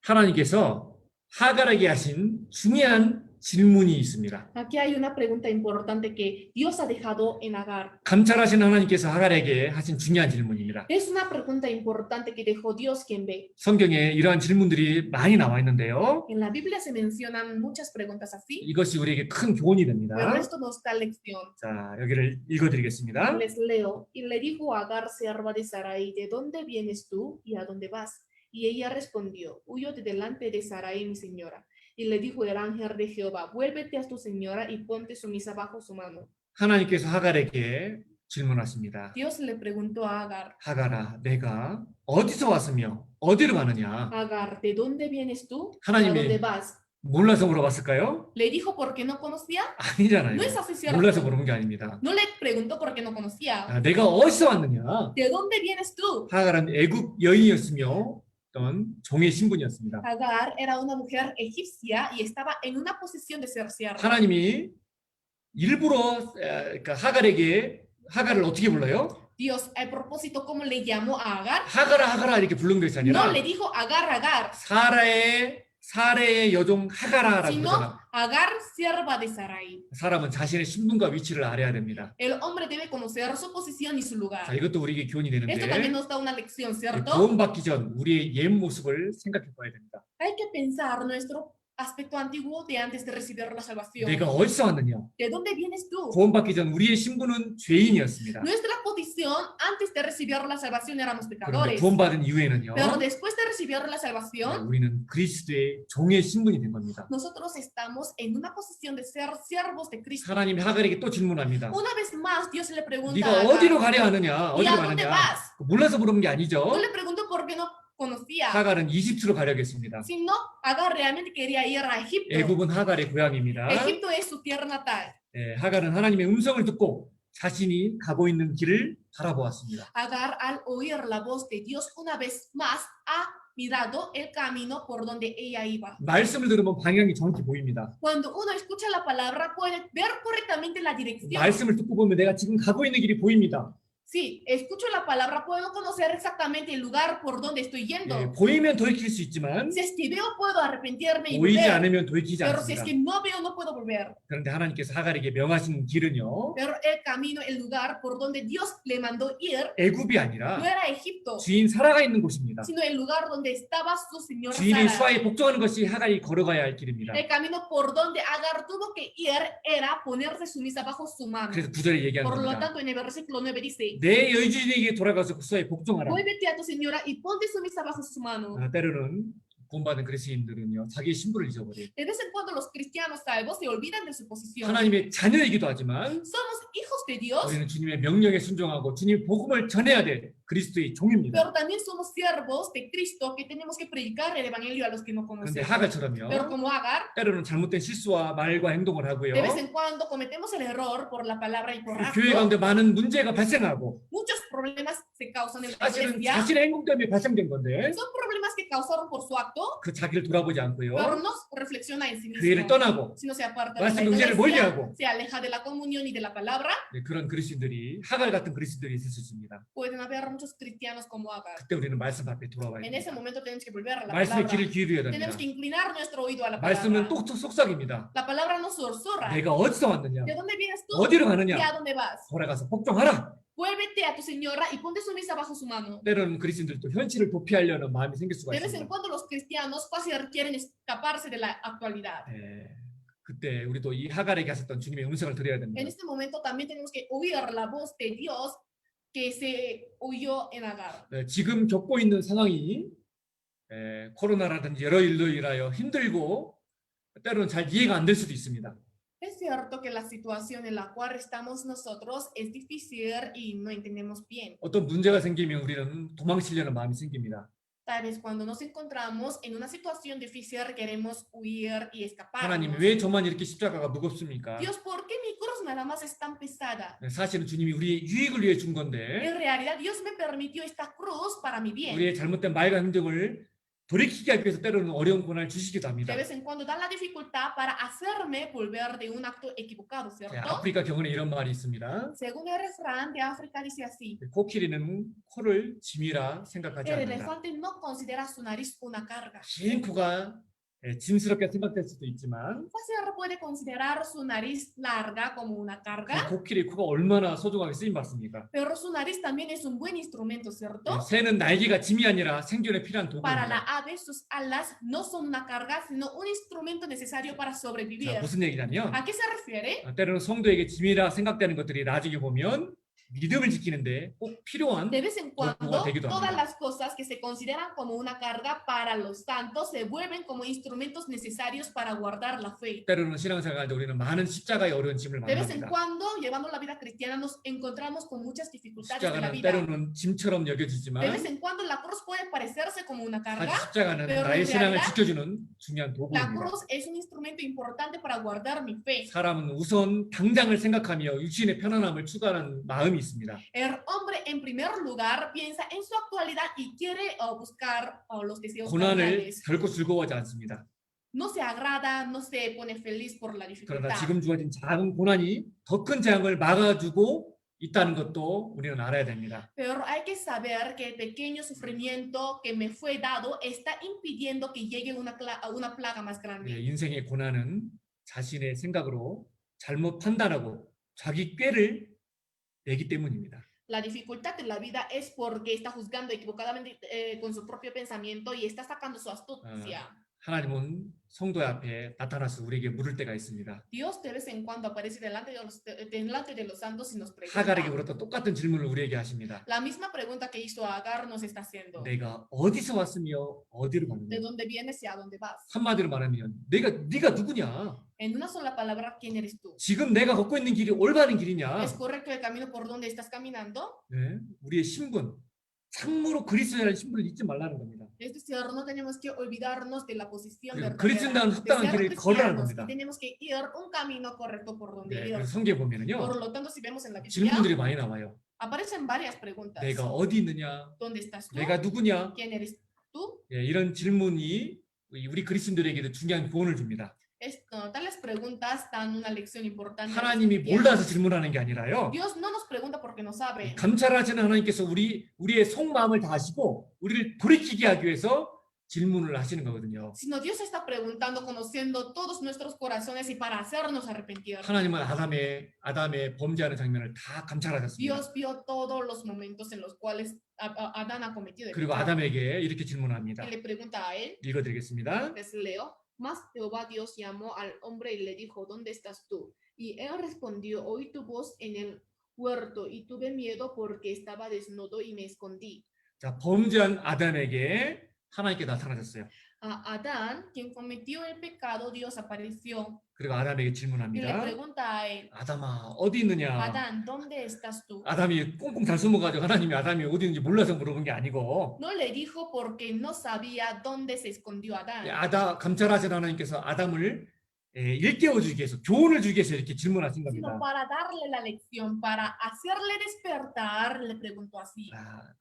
A: 하나님께서 하갈에게 하신 중요한 질문이 있습니다.
B: Aquí hay una pregunta importante que Dios ha dejado en Agar.
A: 감찰하신 하나님께서 하갈에게 하신 중요한 질문입니다.
B: Es una pregunta importante que dejó Dios quien ve.
A: 성경에 이러한 질문들이 많이 나와 있는데요.
B: En la Biblia se mencionan muchas preguntas así,
A: 이것이 우리에게 큰 교훈이
B: pero
A: 됩니다.
B: esto nos da lección.
A: 자, 여기를 읽어드리겠습니다.
B: Les leo. Y le dijo a Agar, sierva de Sarai, ¿de dónde vienes tú y a dónde vas? Y ella respondió, huyo de delante de Sarai, mi señora. Y le dijo el ángel de Jehová, vuélvete a tu señora y ponte sumisa bajo su mano.
A: 하나님께서 하갈에게 질문하십니다.
B: Dios le preguntó a Agar,
A: 하갈아, 내가 어디서 왔으며 어디로 가느냐?
B: Agar, ¿de dónde vienes tú y a
A: 하나님의-
B: dónde vas?
A: 몰라서 물어봤을까요?
B: Le dijo porque no conocía.
A: 아니잖아요.
B: No es así, ¿cierto?
A: 몰라서 물어본 게 아닙니다.
B: No le preguntó porque no conocía.
A: 아, 내가 어디서 왔느냐?
B: ¿De dónde vienes tú?
A: 하갈은 애굽 여인이었으며 어떤 종의 신분이었습니다.
B: Agar era una mujer egipcia y estaba en una posición de ser sierva.
A: 하나님이 일부러 그러니까 하갈을 어떻게 불러요?
B: Dios, a propósito, ¿cómo le llamó a Agar?
A: 하갈아 이렇게 부른 것이 아니라
B: No le dijo Agar, Agar,
A: 사라의 여종 하갈아라고
B: sino
A: 그러잖아.
B: Agar, sierva de Sarai.
A: 사람은 자신의 신분과 위치를 알아야 됩니다.
B: El hombre debe conocer su posición y su
A: 자,
B: lugar.
A: 이것도 우리에게 교훈이
B: Esto también
A: 되는데
B: nos da una lección, ¿cierto?
A: 구원받기 전 우리의 옛 모습을 생각해 봐야 됩니다.
B: Hay que pensar nuestro aspecto antiguo de antes de recibir la salvación.
A: 내가 어디서 왔느냐?
B: ¿De dónde vienes tú?
A: 구원받기 전 우리의 신분은 죄인이었습니다.
B: Nuestra posición antes de recibir la salvación éramos
A: 그런데
B: pecadores.
A: 구원받은 이후에는요.
B: Pero después de recibir la salvación,
A: 우리는 그리스도의 종의 신분이 된 겁니다.
B: nosotros estamos en una posición de ser siervos de Cristo.
A: 하나님이 하갈에게 또 질문합니다.
B: Una vez más, Dios le pregunta a
A: 네가
B: Agar,
A: 어디로 가려 하느냐?
B: ¿y
A: 어디로
B: a dónde
A: 가느냐?
B: vas?
A: 몰라서 물어본 게 아니죠.
B: No le preguntó por qué no conocía,
A: 하갈은 이집트로 가려겠습니다.
B: sino Agar realmente quería ir a Egipto.
A: 애굽은 하갈의 고향입니다.
B: Egipto es su tierra natal.
A: 하갈은 하나님의 음성을 듣고 자신이 가고 있는 길을 바라보았습니다.
B: Agar, al oír la voz de Dios una vez más, ha mirado el camino por donde ella iba.
A: 말씀을 들으면 방향이 정확히 보입니다.
B: Cuando uno escucha la palabra, puede ver correctamente la dirección.
A: 말씀을 듣고 보면 내가 지금 가고 있는 길이 보입니다.
B: Sí, escucho la palabra, puedo conocer exactamente el lugar por donde estoy yendo.
A: 보이면 돌이킬 수 있지만
B: Si es que veo, puedo arrepentirme y
A: 보이지
B: volver.
A: 않으면 돌이키지
B: Pero si es
A: 않습니다.
B: que no veo, no puedo volver.
A: 그런데 하나님께서 하갈에게 명하신 길은요.
B: Pero el camino, el lugar por donde Dios le mandó ir,
A: 애굽이
B: no
A: 아니라
B: era Egipto,
A: 주인 사라가 있는 곳입니다.
B: sino el lugar donde estaba su señora
A: 주인의
B: Sara.
A: 수하에 복종하는 것이 하갈이 걸어가야 할 길입니다.
B: El camino por donde Agar tuvo que ir era ponerse sumisa bajo su mano.
A: 그래서 9절에 얘기하는
B: Por lo
A: 겁니다.
B: tanto, en el versículo 9 dice,
A: 내 여주인에게 돌아가서 그 수하에 복종하라.
B: vuélvete a tu señora y ponte sumisa bajo su mano.
A: 때로는 구원받은 그리스도인들은요 자기의 신분을 잊어버려요.
B: De vez en cuando los cristianos salvos se olvidan de su posición.
A: 하나님의 자녀이기도 하지만
B: Somos hijos de Dios,
A: 우리는 주님의 명령에 순종하고 주님의 복음을 전해야 될 그리스도의 종입니다.
B: pero también somos siervos de Cristo que tenemos que predicar el evangelio a los que no
A: 그런데
B: conocen.
A: 하갈처럼요
B: Pero como Agar,
A: 때로는 잘못된 실수와 말과 행동을 하고요.
B: de vez en cuando cometemos el error por la palabra y por
A: 교회
B: acto.
A: 가운데 많은 문제가 발생하고
B: Muchos problemas se causan en la
A: 사실은
B: iglesia.
A: 자신의 행동 때문에 발생된 건데
B: Son problemas que causaron por su acto,
A: 그 자기를 돌아보지 않고요.
B: pero no reflexiona en sí
A: 교회를
B: mismo,
A: 떠나고
B: sino se aparta de la
A: 말씀 의제를
B: iglesia,
A: 멀리하고
B: se aleja de la comunión y de la palabra.
A: 그런 그리스도인들이 하갈 같은 그리스도인들이 있을 수 있습니다.
B: Pueden haber muchos cristianos como Agar.
A: 그때 우리는 말씀 앞에 돌아와야
B: En ese
A: 됩니다.
B: momento tenemos que volver a la
A: 말씀의
B: palabra.
A: 길을 기울여야 됩니다.
B: Tenemos que inclinar nuestro oído a la
A: 말씀은
B: palabra.
A: 또 속삭입니다.
B: La palabra nos susurra.
A: 내가 어디서 왔느냐?
B: ¿De dónde vienes tú?
A: 어디로
B: ¿Y
A: 가느냐?
B: a dónde vas?
A: 돌아가서 복종하라.
B: Vuélvete a tu señora y ponte sumisa bajo su mano.
A: 때로는 그리스도인들도 현실을 도피하려는 마음이 생길 수가
B: De vez en
A: 있습니다.
B: cuando los cristianos casi quieren escaparse de la actualidad.
A: 그때 우리도 이 하갈에게 하셨던 주님의 음성을 들어야
B: En
A: 됩니다.
B: este momento también tenemos que oír la voz de Dios que se oyó en Agar.
A: 지금 겪고 있는 상황이 코로나라든지 여러 일로 인하여 힘들고 때로는 잘 이해가 안 될 수도 있습니다.
B: Es cierto que la situación en la cual estamos nosotros es difícil y no entendemos bien.
A: 어떤 문제가 생기면 우리는 도망치려는 마음이 생깁니다.
B: Tal vez cuando nos encontramos en una situación difícil queremos huir y
A: 하나님
B: escaparnos.
A: 왜 저만 이렇게 십자가가 무겁습니까?
B: Dios, ¿por qué mi cruz nada más es tan pesada?
A: 사실은 주님이 우리의 유익을 위해 준 건데
B: En realidad Dios me permitió esta cruz para mi bien.
A: 우리의 잘못된 말과 행동을 돌이키게 하기 위해서 때로는 어려운 고난을 주시기도 합니다.
B: De vez en cuando da la dificultad para hacerme volver de un acto equivocado, ¿cierto?
A: 아프리카 경은에 이런 말이 있습니다.
B: Según el refrán de África dice así:
A: 코끼리는 코를 짐이라 생각하지
B: el
A: 않는다.
B: elefante no considera su nariz una carga.
A: 긴 코가 짐스럽게 생각될 수도 있지만
B: Fácil puede considerar su nariz larga como una
A: 그
B: carga,
A: 코끼리 코가 얼마나 소중하게 쓰임 받습니까?
B: pero su nariz también es un buen instrumento, ¿cierto?
A: 새는 날개가 짐이 아니라 생존에 필요한
B: Para la
A: 도구입니다.
B: ave, sus alas no son una carga, sino un instrumento necesario para
A: 자,
B: sobrevivir.
A: 무슨 얘기냐면
B: ¿A qué se refiere?
A: 때로는 성도에게 짐이라 생각되는 것들이 나중에 보면 믿음을 지키는데 꼭 필요한
B: De vez en
A: 도구가
B: cuando,
A: 되기도
B: todas
A: 합니다.
B: las cosas que se consideran como una carga para los santos se vuelven como instrumentos necesarios para guardar la fe.
A: 때로는 신앙생활 때 우리는 많은 십자가의 어려운 짐을
B: De vez en
A: 만납니다.
B: cuando, llevando la vida cristiana, nos encontramos con muchas dificultades de la
A: 십자가는
B: vida.
A: 때로는 짐처럼
B: De vez
A: 여겨지지만
B: en cuando la cruz puede parecerse como una
A: 사실
B: carga.
A: 십자가는
B: pero
A: 나의
B: en
A: 신앙을
B: realidad,
A: 지켜주는 중요한
B: La
A: 도구입니다.
B: cruz es un instrumento importante para guardar mi fe.
A: 사람은 우선 당장을 생각하며 육신의 편안함을 추구하는 마음이 있습니다.
B: El hombre en primer lugar piensa en su actualidad y quiere buscar los deseos
A: 고난을
B: carnales.
A: 결코 즐거워하지 않습니다.
B: No se agrada, no se pone feliz por la
A: 그러나
B: dificultad.
A: 지금 주어진 작은 고난이 더 큰 재앙을 막아주고 있다는 것도 우리는 알아야 됩니다.
B: Pero hay que saber que el pequeño sufrimiento que me fue dado está impidiendo que llegue una plaga más grande.
A: 인생의 고난은 자신의 생각으로 잘못 판단하고 자기 꾀를 내기 때문입니다.
B: La dificultad de la vida es porque está juzgando equivocadamente con su propio pensamiento y está sacando su astucia.
A: 하나님은 성도 앞에 나타나서 우리에게 물을 때가 있습니다.
B: Dios de vez en cuando aparece delante de los santos y nos
A: 하갈에게
B: pregunta.
A: 물었던 똑같은 질문을 우리에게 하십니다.
B: La misma pregunta que hizo Agar nos está haciendo.
A: 내가 어디서 왔으며 어디로
B: ¿De
A: 가느냐?
B: dónde vienes y a dónde vas?
A: 한마디로 말하면 네가 누구냐?
B: En una sola palabra, ¿quién eres tú?
A: 지금 내가 걷고 있는 길이 올바른 길이냐?
B: ¿Es correcto el camino por donde estás caminando?
A: 네, 우리의 신분, 참으로 그리스도라는 신분을 잊지 말라는 겁니다.
B: Es decir, no tenemos que olvidarnos de la posición
A: 그리고
B: verdadera
A: 그리스도인다운
B: de
A: 합당한
B: ser
A: 길을 걸으라는
B: cristianos
A: 겁니다.
B: y tenemos que ir un camino correcto por donde
A: 네,
B: ir.
A: 그래서 성경에 보면은요
B: Por lo tanto, si vemos en la Biblia,
A: 질문들이 많이 나와요.
B: aparecen varias preguntas.
A: 내가 어디 있느냐?
B: ¿Dónde estás tú?
A: 내가 누구냐?
B: ¿Quién eres tú?
A: 예, 이런 질문이 우리 그리스도인들에게도 중요한 교훈을 줍니다.
B: Tales preguntas dan una lección importante. a los
A: 하나님이
B: cristianos.
A: 몰라서 질문하는 게 아니라요.
B: Dios no nos pregunta porque no sabe.
A: 감찰하시는 하나님께서 우리의 속마음을 다 아시고 우리를 돌이키게 하기 위해서 질문을 하시는 거거든요.
B: Sino Dios está preguntando, conociendo todos nuestros corazones y para hacernos arrepentir.
A: 하나님은 아담의 범죄하는 장면을 다 감찰하셨습니다.
B: Dios vio todos los momentos en los cuales Adán ha cometido el
A: 그리고
B: pecado.
A: 아담에게 이렇게 질문합니다.
B: Y le pregunta a él,
A: 읽어드리겠습니다.
B: les leo, mas Jehová Dios llamó al hombre y le dijo, ¿dónde estás tú? Y él respondió, oí tu voz en el huerto y tuve miedo porque estaba desnudo y me escondí.
A: 자, 범죄한 아담에게 하나님께 나타나셨어요.
B: A Adán, quien cometió el pecado, Dios apareció
A: 그리고 아담에게
B: y le
A: 질문합니다.
B: pregunta a él,
A: 아담아, 어디 있느냐?
B: Adán, ¿dónde estás tú?
A: 아담이 꽁꽁 잘 숨어가지고 하나님이 아담이 어디 있는지 몰라서 물어본 게 아니고
B: No le dijo porque no sabía dónde se escondió Adán,
A: 감찰하신 하나님께서 아담을 일깨워 주기 위해서 교훈을 주기 위해서 이렇게 질문하신
B: sino
A: 겁니다.
B: para darle la lección, para hacerle despertar, le preguntó así.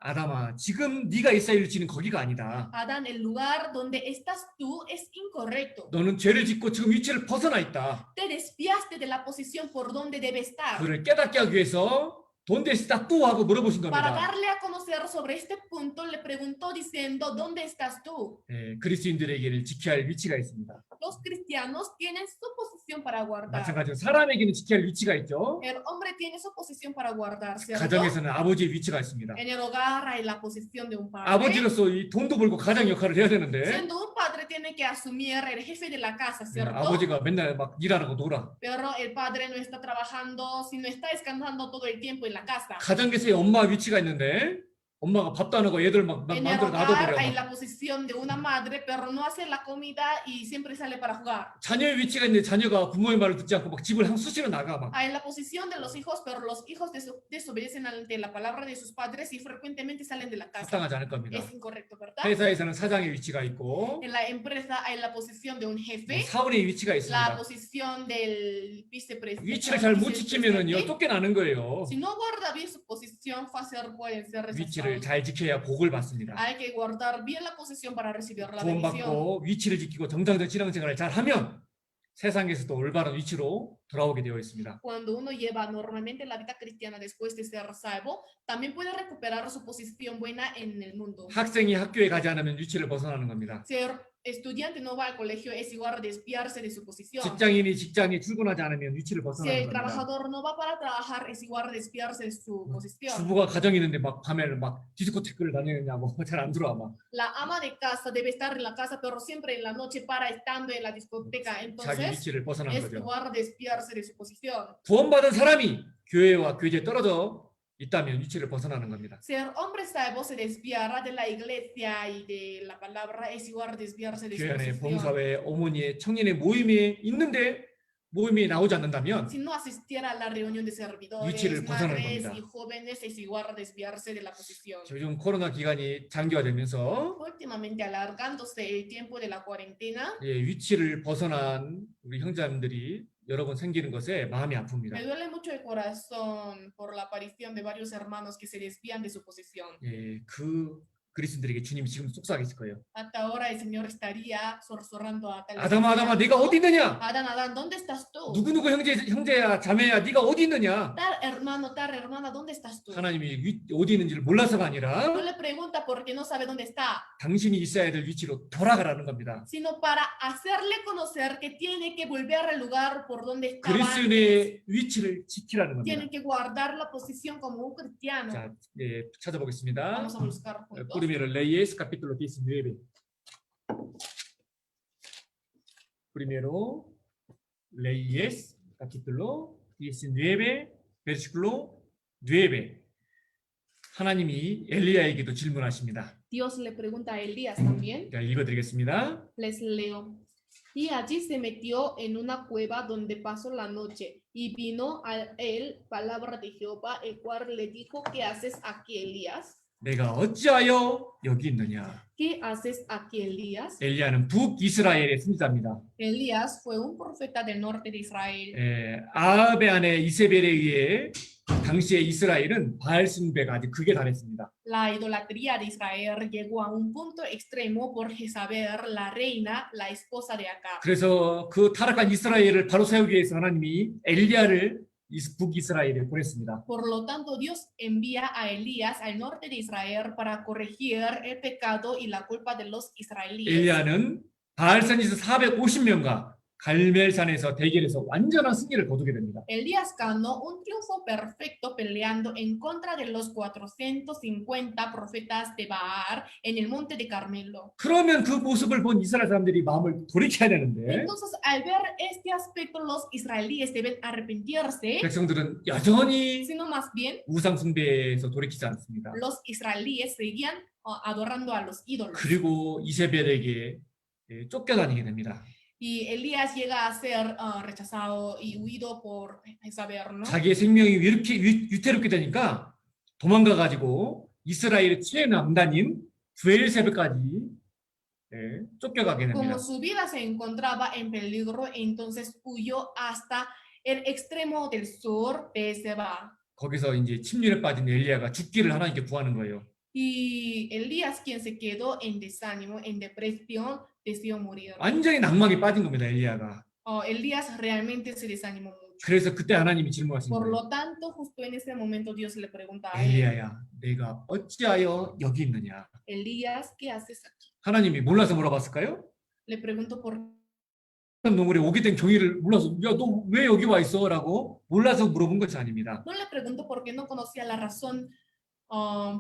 A: 아담아, 지금 네가 있어야 할 위치는 거기가 아니다.
B: Adán, el lugar donde estás tú es incorrecto.
A: 너는 죄를 짓고 지금 위치를 벗어나 있다.
B: Te desviaste de la posición por donde debe estar.
A: 그를 깨닫게 하기 위해서 ¿Dónde está tú? 하고 물어보신
B: Para
A: 겁니다.
B: darle a conocer sobre este punto, le preguntó diciendo, ¿dónde estás tú?
A: 그리스도인들에게는 지켜야 할 위치가 있습니다.
B: Los cristianos tienen su posición para guardar.
A: 마찬가지로 사람에게는 지켜야 할 위치가 있죠.
B: El hombre tiene su posición para guardar, ¿cierto?
A: 가정에서는 아버지의 위치가 있습니다.
B: En el hogar hay la posición de un padre.
A: 아버지로서 이 돈도 벌고 가장 역할을 해야 되는데
B: Siendo un padre tiene que asumir el jefe de la casa, ¿cierto?
A: 아버지가 맨날 막 일하고 놀아.
B: Pero el padre no está trabajando, sino está descansando todo el tiempo en la casa.
A: 가정에서의 엄마 위치가 있는데 엄마가 밥도 안 하고 애들 막
B: En el
A: 마음대로
B: hogar
A: 놔둬버려.
B: hay la posición de una madre, pero no hace la comida y siempre sale para jugar.
A: 자녀의 위치가 있는데 자녀가 부모의 말을 듣지 않고 막 집을 한 수시로 나가 막.
B: Hay la posición de los hijos, pero los hijos desobedecen ante la palabra de sus padres y frecuentemente salen de la casa.
A: 합당하지 않을 겁니다.
B: Es incorrecto, ¿verdad?
A: 회사에서는 사장의 위치가 있고
B: En la empresa hay la posición de un jefe,
A: 사원의 위치가
B: la
A: 있습니다.
B: posición del vicepresidente.
A: 위치를 잘 못 지키면은요 쫓겨나는 거예요.
B: Si no guarda bien su posición, fácil pueden ser
A: 위치를
B: rechazados.
A: 잘 지켜야 복을 받습니다.
B: Hay que guardar bien la posición para recibir la bendición.
A: 구원받고 위치를 지키고 정상적 신앙생활을 잘 하면 세상에서도 올바른 위치로 돌아오게 되어 있습니다.
B: Cuando uno lleva normalmente la vida cristiana después de ser salvo, también puede recuperar su posición buena en el mundo.
A: 학생이 학교에 가지 않으면 위치를 벗어나는 겁니다.
B: Si estudiante no va al colegio es igual a desviarse de su posición.
A: 직장인이 직장에 출근하지 않으면 위치를
B: Si
A: 벗어나는
B: el
A: 겁니다.
B: trabajador no va para trabajar es igual a desviarse de su posición.
A: 주부가 가정이 있는데 막 밤에는 막 디스코테크를 다니느냐고 잘 안 들어와 막
B: La ama de casa debe estar en la casa, pero siempre en la noche para estando en la discoteca.
A: 자기
B: Entonces
A: 위치를 벗어나는
B: es
A: 거죠.
B: igual a desviarse de su posición.
A: 구원받은 사람이 교회와 교제에 떨어져 있다면 위치를 벗어나는 겁니다.
B: Ser hombre salvo se desviará de la iglesia y de la palabra es igual a desviarse de su
A: 교회 안에
B: posición.
A: 봉사회, 어머니의 청년의 모임에 있는데 모임에 나오지 않는다면
B: Si no asistiera a la reunión de servidores,
A: 위치를 벗어나는
B: madres
A: 겁니다.
B: y jóvenes es igual a desviarse de la posición.
A: 요즘 코로나 기간이 장기화되면서
B: Últimamente alargándose el tiempo de la cuarentena,
A: 위치를 벗어난 우리 형제자매들이 여러 번 생기는 것에 마음이
B: me
A: 아픕니다.
B: duele mucho el corazón por la aparición de varios hermanos que se desvían de su posición.
A: 그 그리스도인들에게 주님이 지금 속삭이실 거예요.
B: Hasta ahora el Señor estaría zorrando a tales
A: 아담아, 아담아,
B: cristianos,
A: 네가
B: ¿no?
A: 어디 있느냐?
B: Adán, Adán, ¿dónde estás tú?
A: 누구누구 형제야, 자매야, 네가 어디 있느냐?
B: Tal hermana, ¿dónde estás tú?
A: 하나님이 어디 있는지를 몰라서가
B: No
A: 아니라
B: le pregunta porque no sabe dónde está,
A: 당신이 있어야 될 위치로 돌아가라는 겁니다.
B: sino para hacerle conocer que tiene que volver al lugar por donde estaba antes.
A: 그리스도인의 위치를 지키라는 겁니다.
B: Tiene que guardar la posición como un cristiano.
A: 자, 찾아보겠습니다.
B: Vamos a buscar juntos.
A: Primero Reyes capítulo 19. Primero Reyes capítulo 19 versículo 9. 하나님이 엘리야에게도 질문하십니다.
B: Dios le pregunta a Elías también.
A: 자, 읽어드리겠습니다.
B: Les leo. Y allí se metió en una cueva donde pasó la noche, y vino a él palabra de Jehová, el cual le dijo: ¿Qué haces aquí, Elías?
A: 내가 어찌하여 여기 있느냐?
B: ¿Qué haces aquí, Elías?
A: 엘리야는 북이스라엘의 선지자입니다.
B: Elías fue un profeta del norte de Israel.
A: 아합의 아내 이세벨에 의해 당시의 이스라엘은 바알 숭배가 아주 극에 달했습니다.
B: La idolatría de Israel llegó a un punto extremo por Jezabel, la reina, la esposa de Acab.
A: 그래서 그 타락한 이스라엘을 바로 세우기 위해서 하나님이 엘리야를 북이스라엘에 보냈습니다.
B: Por lo tanto, Dios envía a Elías al norte de Israel para corregir el pecado y la culpa de los israelíes.
A: 엘리야는 바알산에서 450명과 갈멜산에서 대결해서 완전한 승리를 거두게 됩니다.
B: Elías ganó un triunfo perfecto peleando en contra de los 450 profetas de Baal en el monte de Carmelo.
A: 그러면 그 모습을 본 이스라엘 사람들이 마음을 돌이켜야 되는데
B: Entonces, al ver este aspecto, los israelíes deben arrepentirse,
A: 백성들은 여전히
B: sino más bien
A: 우상 숭배에서 돌이키지 않습니다.
B: los israelíes seguían adorando a los ídolos.
A: 그리고 이세벨에게 쫓겨다니게 됩니다.
B: Y Elías llega a ser rechazado y huido por Jezabel, ¿no?
A: 자기의 생명이 이렇게 위태롭게 되니까 도망가가지고 이스라엘의 최남단인 브엘세바까지 쫓겨가게 됩니다.
B: Como su vida se encontraba en peligro, entonces huyó hasta el extremo del sur de Seba.
A: 거기서 이제 침륜에 빠진 엘리야가 죽기를 하나님께 구하는 거예요.
B: Y Elías, quien se quedó en desánimo, en depresión, decidió morir.
A: 완전히 낭망에 빠진 겁니다, 엘리야가.
B: Elías realmente se desanimó mucho.
A: 그래서 그때 하나님이 질문하신
B: Por
A: 거예요.
B: lo tanto, justo en ese momento Dios le pregunta a él:
A: 엘리야야, 내가 어찌하여 여기 있느냐?
B: Elías, ¿qué haces aquí?
A: 하나님이 몰라서 물어봤을까요?
B: Le pregunto por
A: 동물에 오게 된 경위를 몰라서 야, 너 왜 여기 와 있어? 라고 몰라서 물어본 것이 아닙니다.
B: No le pregunto porque no conocía la razón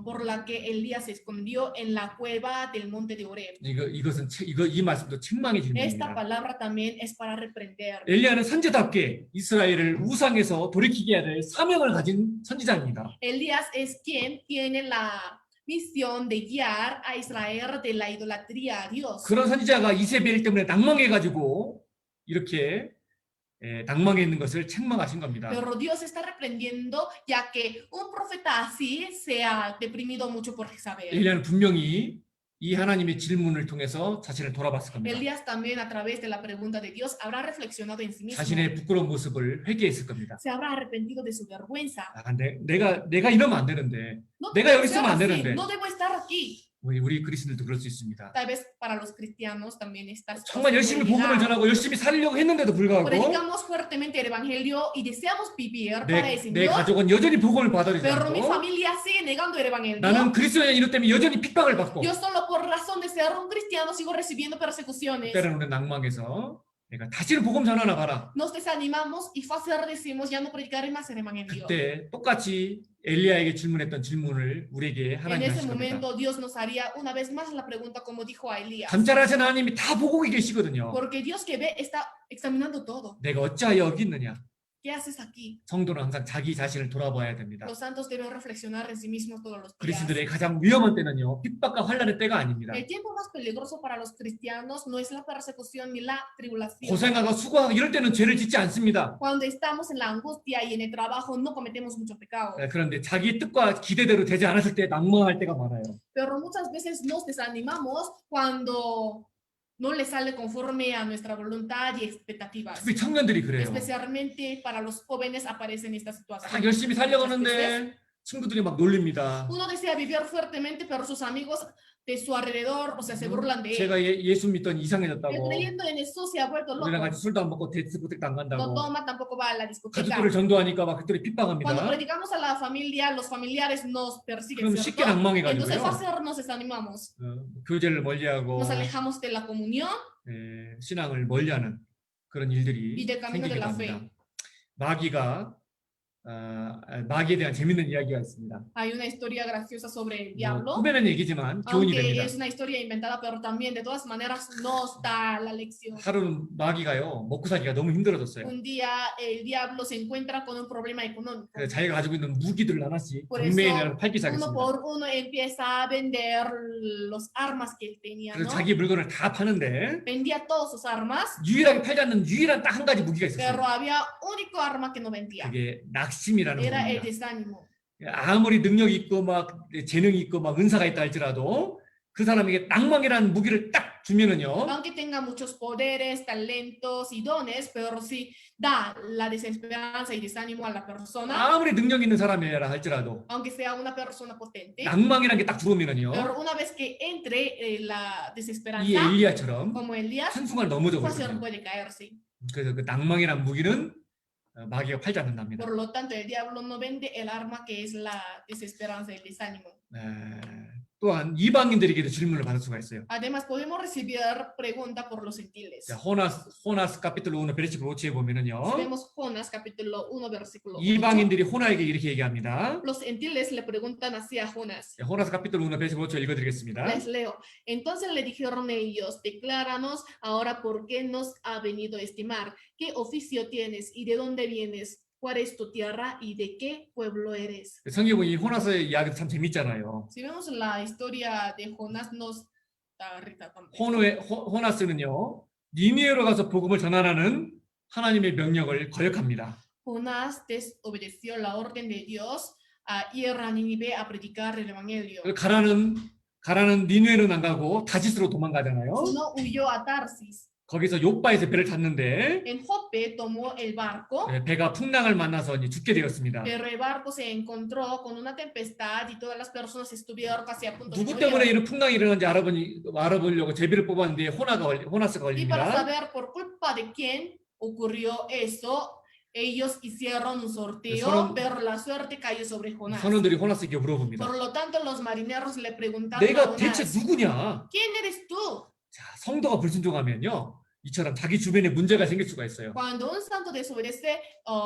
B: por la que Elías se escondió en la cueva del monte de Oreb.
A: 이 말씀도 책망의
B: Esta
A: 질문입니다.
B: palabra también es para reprender.
A: 엘리야는 선지자답게 이스라엘을 우상에서 돌이키게 해야 될 사명을 가진 선지자입니다.
B: Elías es quien tiene la misión de guiar a Israel de la idolatría a Dios.
A: 그런 선지자가 이세벨 때문에 낭망해가지고 이렇게 낭망해 있는 것을 책망하신 겁니다.
B: Pero Dios está reprendiendo ya que un profeta así se ha deprimido mucho por Jezabel.
A: 엘리야는 분명히 이 하나님의 질문을 통해서 자신을 돌아봤을 겁니다.
B: Elías también a través de la pregunta de Dios habrá reflexionado en sí mismo.
A: 자신의 부끄러운 모습을 회개했을 겁니다.
B: Se habrá arrepentido de su vergüenza.
A: 내가 이러면 안 되는데,
B: No
A: 내가
B: debo
A: 여기
B: estar
A: 있으면 안
B: así,
A: 되는데.
B: no debo estar aquí.
A: 우리 그리스도인들도 그럴 수 있습니다.
B: Tal vez para los cristianos también esta
A: 정말 열심히 복음을
B: situación.
A: 전하고 열심히 살려고 했는데도 불구하고
B: Predicamos fuertemente el evangelio y deseamos vivir para el
A: 내
B: Señor,
A: 가족은 여전히 복음을 받아들이지
B: pero mi
A: 않고
B: familia sigue negando el
A: 나는
B: evangelio.
A: 그리스도의 이름 때문에 여전히 핍박을 받고
B: Yo solo por razón de ser un cristiano sigo recibiendo persecuciones.
A: 때로는 우리는 낭망해서 내가 다시는 복음 전하나 봐라.
B: Nos desanimamos y fácil decimos ya no predicaré más el evangelio.
A: 그때 똑같이 엘리야에게 질문했던 질문을 우리에게
B: En
A: 하나님이
B: ese
A: 하실 겁니다.
B: momento Dios nos haría una vez más la pregunta como dijo a Elías.
A: 감찰하신 하나님이 다 보고 계시거든요.
B: Porque Dios que ve está examinando todo.
A: 내가 어찌하여 여기 있느냐.
B: ¿Qué haces aquí?
A: 성도는 항상 자기 자신을 돌아봐야 됩니다.
B: Los santos deben reflexionar en sí mismos todos los días.
A: 그리스도들의 가장 위험한 때는요, 핍박과 환란의 때가 아닙니다.
B: El tiempo más peligroso para los cristianos no es la persecución ni la tribulación.
A: 고생하고 수고하고 이럴 때는 죄를 짓지 않습니다.
B: Cuando estamos en la angustia y en el trabajo no cometemos mucho pecado.
A: 그런데 자기 뜻과 기대대로 되지 않았을 때 낭망할 때가 많아요.
B: Pero muchas veces nos desanimamos cuando no le sale conforme a nuestra voluntad y expectativas.
A: 특히 청년들이 그래요.
B: Especialmente para los jóvenes aparecen esta
A: 다
B: situación.
A: 열심히 살려고 하는데 친구들이 막 놀립니다.
B: Uno desea vivir fuertemente, pero sus amigos de su alrededor, o sea, se burlan de él.
A: 제가 예수 믿던
B: El
A: 이상해졌다고
B: creyendo en eso se ha vuelto
A: 우리랑
B: loco.
A: 같이 술도 안 먹고 디스코텍도 안
B: No
A: 간다고
B: toma, tampoco va a la discoteca.
A: 가족들을 전도하니까 막 그들이
B: Cuando
A: 핍박합니다.
B: predicamos a la familia, los familiares nos persiguen,
A: 그럼 쉽게
B: ¿cierto?
A: 낭망해가지고요.
B: Entonces fácil nos desanimamos.
A: 교제를 멀리하고
B: Nos alejamos de la comunión
A: 신앙을 멀리하는 그런 일들이
B: y del camino de
A: 생기기도
B: la
A: 합니다.
B: fe.
A: 마귀에 대한 재밌는 이야기가 있습니다.
B: Hay una historia graciosa sobre el diablo,
A: 후배는 얘기지만 교훈이
B: aunque
A: 됩니다.
B: es una historia inventada, pero también de todas maneras nos da la lección.
A: 하루는 마귀가요 먹고 살기가 너무 힘들어졌어요.
B: Un día el diablo se encuentra con un problema económico.
A: 그래서 자기가 가지고 있는 무기들을 하나씩
B: Por eso,
A: 경매에 팔기
B: Uno
A: 시작했습니다.
B: por uno empieza a vender los armas que él tenía,
A: 그래서
B: ¿no?
A: 자기 물건을 다 파는데
B: Vendía todas sus armas,
A: 유일하게 팔지 않는 유일한 딱 한 가지 무기가
B: pero
A: 있었어요.
B: había único arma que no vendía.
A: 그게 낙심이라는
B: Era el
A: 겁니다.
B: desánimo.
A: 아무리 능력이 있고 막 재능이 있고 막 은사가 있다 할지라도 그 사람에게 낭망이라는 무기를 딱 주면은요
B: Aunque tenga muchos poderes, talentos y dones, pero si da la desesperanza y desánimo a la persona,
A: 아무리 능력 있는 사람이라 할지라도
B: aunque sea una persona potente,
A: 낭망이라는 게 딱 들어오면은요
B: pero una vez que entre la
A: 이
B: desesperanza,
A: 엘리야처럼
B: como Elías,
A: 한순간 넘어져
B: fácil
A: 버리거든요.
B: puede caerse.
A: 그래서 그 낭망이라는 무기는 마귀가 팔지 않는답니다.
B: Por lo tanto, el diablo no vende el arma que es la desesperanza, el desánimo.
A: 또한 이방인들에게도 질문을 받을 수가 있어요.
B: Además, podemos recibir pregunta por los gentiles.
A: 자, 호나스 카피틀로 1 베르시클 5에 보면은요.
B: Si vemos Jonas capítulo 1 versículo 8,
A: 이방인들이 호나에게 이렇게 얘기합니다.
B: los gentiles le preguntan así a Jonas.
A: 자, 호나스 카피틀 1 베르시클 5 읽어 드리겠습니다.
B: Les leo. Entonces le dijeron ellos, decláranos ahora por qué nos ha venido a estimar, qué oficio tienes y de dónde vienes, cuál es tu tierra y de qué pueblo eres.
A: 성경에 보면 이 호나스의 이야기도 참 재밌잖아요.
B: Si vemos la historia de Jonás, nos da risa también.
A: 호나스는요. 니느웨로 가서 복음을 전하라는 하나님의 명령을 거역합니다.
B: Jonás desobedeció la orden de Dios a ir a Nínive a predicar el evangelio.
A: 가라는 니느웨로는 안 가고 다시스로 도망가잖아요.
B: Sino huyó a Tarsis.
A: 거기서 욥바에서 배를 탔는데
B: En Jope tomó el barco,
A: 배가 풍랑을 만나서 이제 죽게 되었습니다.
B: pero el barco se encontró con una tempestad y todas las personas estuvieron casi a punto de
A: 누구
B: morir.
A: 때문에 이런 풍랑이 일어났는지 알아보려고 제비를 뽑았는데 호나스가
B: Y para
A: 걸립니다.
B: saber por culpa de quién ocurrió eso, ellos hicieron un sorteo,
A: Fueron-
B: pero la suerte cayó sobre Jonás.
A: 선원들이 호나스에게 물어봅니다.
B: Por lo tanto, los marineros le preguntaron a
A: 내가 대체
B: Jonás,
A: 누구냐?
B: ¿quién eres tú?
A: 자, 성도가 불순종하면요. 이처럼 자기 주변에 문제가 생길 수가 있어요.
B: Cuando un santo desobedece,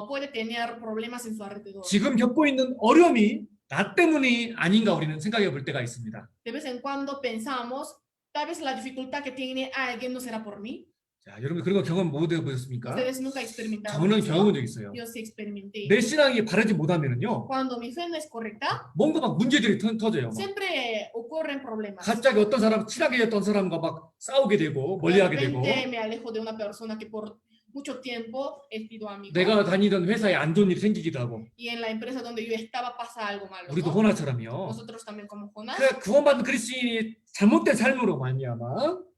B: puede tener problemas en su alrededor.
A: 지금 겪고 있는 어려움이 나 때문이 아닌가 우리는 생각해 볼 때가 있습니다.
B: De vez en cuando pensamos, tal vez la dificultad que tiene alguien no será por mí.
A: 자, 여러분 그런 거 경험 못 해보셨습니까?
B: Ustedes nunca experimentaron
A: 저는
B: eso.
A: 경험한 적 있어요.
B: Yo sí experimenté.
A: 내 신앙이 바르지 못하면은요.
B: Cuando mi fe no es correcta,
A: 뭔가 막 문제들이 터져요. 막.
B: siempre ocurren problemas.
A: 갑자기 어떤 사람 친하게 지냈던 사람과 막 싸우게 되고
B: De
A: 멀리하게 되고
B: repente me alejo de una persona que por mucho tiempo he sido amigo.
A: 내가 다니던 회사에 안 좋은 일이 생기기도 하고
B: Y en la empresa donde yo estaba pasa algo malo.
A: 우리도
B: ¿no?
A: 호나처럼요.
B: Nosotros también como Jonás.
A: 그 구원받은 그리스도인이 잘못된 삶으로 말미암아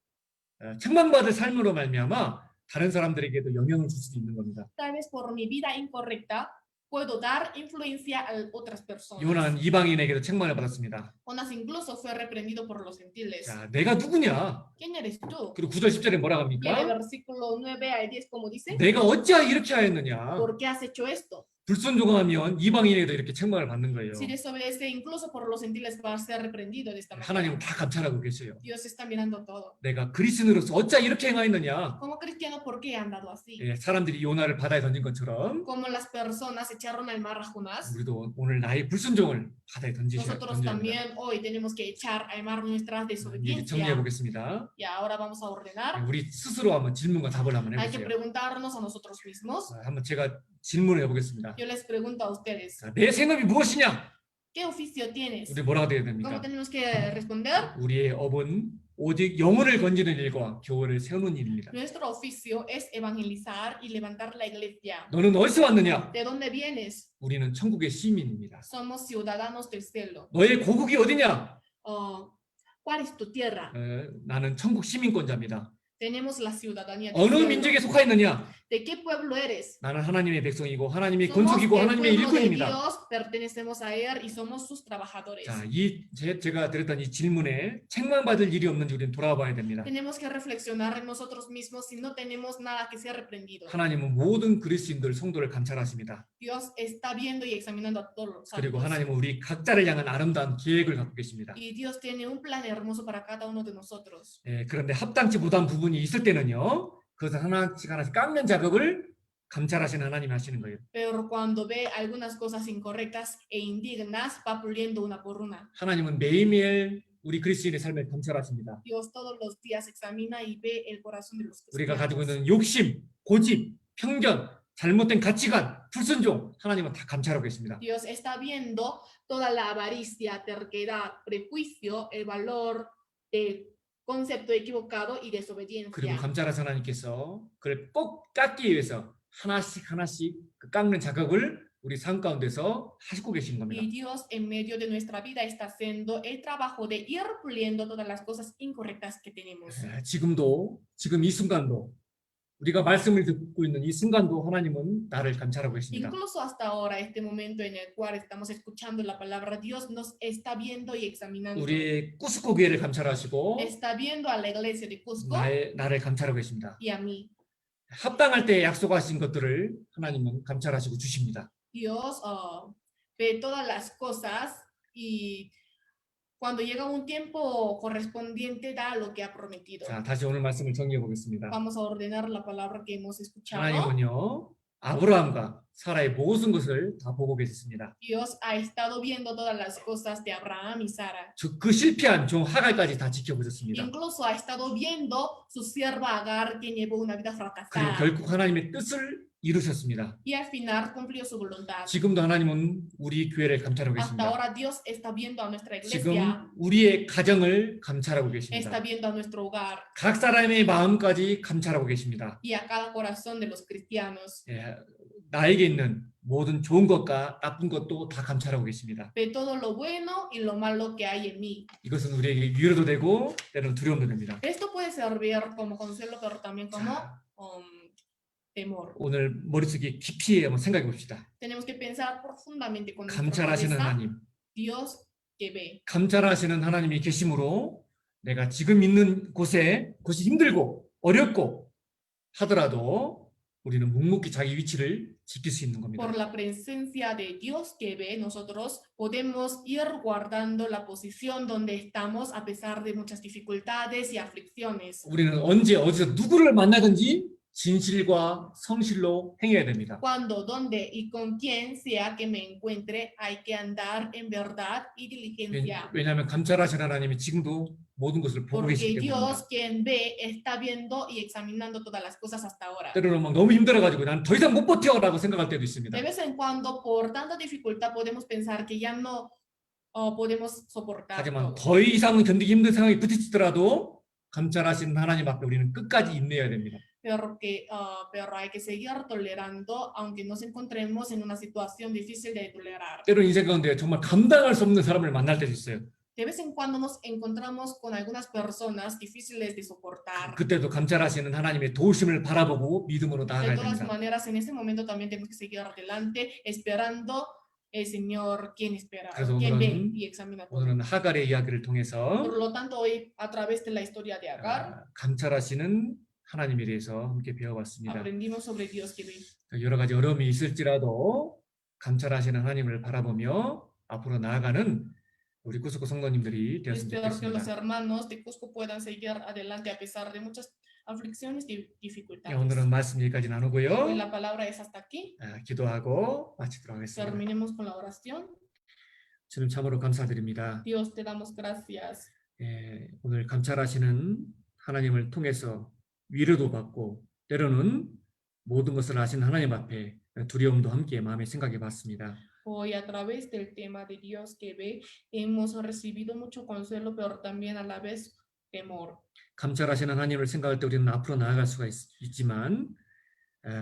A: 책망받을 삶으로 말미암아 다른 사람들에게도 영향을 줄 수도 있는 겁니다.
B: Tal vez por mi vida incorrecta, puedo dar influencia a otras personas.
A: 요나는 이방인에게도 책망을 받았습니다.
B: Jonás incluso fue reprendido por los gentiles.
A: 자, 내가 누구냐?
B: ¿Quién eres tú?
A: 그리고 9절 10절에 뭐라고
B: Y en el
A: 합니까?
B: versículo 9 al 10, como dice,
A: 내가 어찌하여 이렇게 하였느냐?
B: ¿por qué has hecho esto?
A: 불순종하면 이방인에게도 이렇게 책망을 받는 거예요.
B: Si desobedece incluso por los gentiles va a ser reprendido de esta manera.
A: 하나님은 다 감찰하고 계세요.
B: Dios está mirando todo.
A: 내가 그리스도로서 어찌하여 이렇게 행하였느냐?
B: Como cristiano, ¿por qué he andado así?
A: 예, 사람들이 요나를 바다에 던진 것처럼
B: Como las personas echaron al mar a Jonás,
A: 우리도 오늘 나의 불순종을 바다에
B: nosotros
A: 던져야 합니다.
B: también hoy tenemos que echar al mar nuestra
A: 얘기
B: desobediencia.
A: 정리해 보겠습니다.
B: Y ahora vamos a ordenar.
A: 우리 스스로 한번 질문과 답을 한번
B: Hay que
A: 해보세요.
B: preguntarnos a nosotros mismos.
A: 한번 제가 질문을 해보겠습니다.
B: Yo les pregunto a ustedes,
A: 자, 내 생업이 무엇이냐?
B: ¿qué oficio tienes?
A: 우리 뭐라고 돼야
B: ¿Cómo
A: 됩니까?
B: tenemos que responder?
A: 우리의 업은 오직 영혼을 건지는 일과 교회를 세우는 일입니다.
B: Nuestro oficio es evangelizar y levantar la iglesia.
A: 너는 어디서 왔느냐?
B: ¿De dónde vienes?
A: 우리는 천국의 시민입니다.
B: Somos ciudadanos del cielo.
A: 너의 고국이 어디냐?
B: ¿Cuál es tu tierra?
A: 나는 천국 시민권자입니다.
B: Tenemos la ciudadanía del
A: 어느
B: cielo.
A: 민족에 속하였느냐?
B: ¿De qué pueblo eres?
A: 나는 하나님의 백성이고 하나님의
B: Somos
A: 건축이고
B: el
A: 하나님의
B: pueblo de
A: 일꾼입니다.
B: Dios, pertenecemos a él y somos sus trabajadores.
A: 자, 제가 드렸던 이 질문에 책망받을 일이 없는지 우리는 돌아봐야 됩니다.
B: Tenemos que reflexionar en nosotros mismos si no tenemos nada que sea reprendido.
A: 하나님은 모든 그리스도인들 성도를 감찰하십니다.
B: Dios está viendo y examinando a todos los
A: 그리고
B: santos.
A: 하나님은 우리 각자를 향한 아름다운 계획을 갖고 계십니다.
B: Y Dios tiene un plan hermoso para cada uno de nosotros.
A: 그런데 합당치 못한 부분이 있을 때는요, 그것을 하나씩 하나씩 깎는 작업을 감찰하시는 하나님이 하시는 거예요.
B: Pero cuando ve algunas cosas incorrectas e indignas, va puliendo una por una.
A: 하나님은 매일매일 우리 그리스도인의 삶을 감찰하십니다.
B: Dios todos los días examina y ve el corazón de los
A: 우리가 가지고
B: cristianos.
A: 있는 욕심, 고집, 편견, 잘못된 가치관, 불순종, 하나님은 다 감찰하고 계십니다.
B: Dios está viendo toda la avaricia, terquedad, prejuicio, el valor del concepto equivocado y
A: 그리고
B: desobediencia.
A: 감찰하신 하나님께서 그걸 꼭 깎기 위해서 하나씩 그 깎는 작업을 우리 삶 가운데서 하시고 계신 겁니다.
B: Y Dios en medio de nuestra vida está haciendo el trabajo de ir puliendo todas las cosas incorrectas que tenemos.
A: 지금 이 순간도 우리가 말씀을 듣고 있는 이 순간도 하나님은 나를 감찰하고 계십니다.
B: Incluso hasta ahora, este momento en el cual estamos escuchando la palabra, Dios nos está viendo y examinando.
A: 우리의 꾸스코 교회를 감찰하시고
B: Está viendo a la iglesia de Cusco
A: 나를 감찰하고 계십니다.
B: y a mí.
A: 합당할 때 약속하신 것들을 하나님은 감찰하시고 주십니다.
B: Dios ve todas las cosas y cuando llega un tiempo correspondiente da lo que ha prometido.
A: 자, 다시 오늘 말씀을 정리해 보겠습니다.
B: Vamos a ordenar la palabra que hemos escuchado.
A: 하나님은요, 아브라함과 사라의 모든 것을 다 보고 계셨습니다.
B: Dios ha estado viendo todas las cosas de Abraham y Sara.
A: 그 실패한 종 하갈까지 다 지켜보셨습니다.
B: Incluso ha estado viendo su sierva Agar, quien llevó una vida
A: 그리고
B: fracasada.
A: 결국 하나님의 뜻을 이루셨습니다.
B: Y al final cumplió su voluntad.
A: 지금도 하나님은 우리 교회를 감찰하고
B: Hasta
A: 계십니다.
B: ahora Dios está viendo a nuestra iglesia,
A: 지금 우리의 가정을 감찰하고
B: está
A: 계십니다.
B: viendo a nuestro hogar
A: 각 사람의 마음까지 감찰하고 계십니다.
B: y a cada corazón de los cristianos.
A: 나에게 있는 모든 좋은 것과 나쁜 것도 다 감찰하고 계십니다.
B: Ve todo lo bueno y lo malo que hay en mí.
A: 이것은 우리에게 위로도 되고 때로는 두려움도 됩니다.
B: Esto puede servir como consuelo, pero también como temor.
A: 오늘 머릿속에 깊이 한번 생각해 봅시다.
B: Tenemos que pensar profundamente con nuestra
A: 감찰하시는
B: cabeza,
A: 하나님,
B: Dios que ve.
A: 감찰하시는 하나님이 계심으로 내가 지금 있는 곳이 힘들고 어렵고 하더라도 우리는 묵묵히 자기 위치를 지킬 수 있는 겁니다.
B: Por la presencia de Dios que ve, nosotros podemos ir guardando la posición donde estamos a pesar de muchas dificultades y aflicciones.
A: 우리는 언제 어디서 누구를 만나든지 진실과 성실로 행해야 됩니다.
B: Cuando, dónde y con quién sea que me encuentre, hay que andar en verdad y diligencia.
A: 왜냐하면 감찰하시는 하나님이 지금도 모든 것을 보고 계시기
B: Porque
A: 때문입니다.
B: Dios, quien ve, está viendo y examinando todas las cosas hasta ahora.
A: 때로는 막 너무 힘들어가지고 난 더 이상 못 버텨라고 생각할 때도 있습니다.
B: De vez en cuando, por tanta dificultad, podemos pensar que ya no podemos soportar
A: 하지만
B: todo.
A: 더 이상 견디기 힘든 상황이 부딪히더라도 감찰하시는 하나님 앞에 우리는 끝까지 인내해야 됩니다.
B: Pero hay que seguir tolerando, aunque nos encontremos en una situación difícil de tolerar.
A: 때로 인생 가운데 정말 감당할 수 없는 사람을 만날 때도 있어요.
B: De vez en cuando nos encontramos con algunas personas difíciles de soportar.
A: 그때도 감찰하시는 하나님의 도우심을 바라보고 믿음으로
B: De
A: 나아가야
B: todas
A: 됩니다.
B: maneras, en ese momento también tenemos que seguir adelante, esperando el Señor quien espera,
A: 그래서
B: quien ve
A: 오늘은
B: y examina todo.
A: 오늘은 하갈의 이야기를
B: Por
A: 통해서
B: lo tanto, hoy, a través de la historia de Agar,
A: 감찰하시는 하나님에 대해서 함께 배워봤습니다.
B: aprendimos sobre Dios que ve.
A: 여러 가지 어려움이 있을지라도 감찰하시는 하나님을 바라보며 앞으로 나아가는 우리 쿠스코 성도님들이 되었으면
B: Espero que los
A: 좋겠습니다.
B: hermanos de Cusco puedan seguir adelante a pesar de muchas aflicciones y dificultades.
A: 오늘은 말씀 여기까지
B: Hoy
A: 나누고요.
B: la palabra es hasta aquí.
A: 기도하고 마치도록 하겠습니다.
B: Terminemos con la oración.
A: 주님 참으로 감사드립니다.
B: Dios, te damos gracias.
A: 오늘 감찰하시는 하나님을 통해서 위로도 받고 때로는 모든 것을 아시는 하나님 앞에 두려움도 함께 마음에 생각해 봤습니다.
B: Hoy a través del tema de Dios que ve, hemos recibido mucho consuelo, pero también a la vez temor.
A: 감찰하시는 하나님을 생각할 때 우리는 앞으로 나아갈 수가 있지만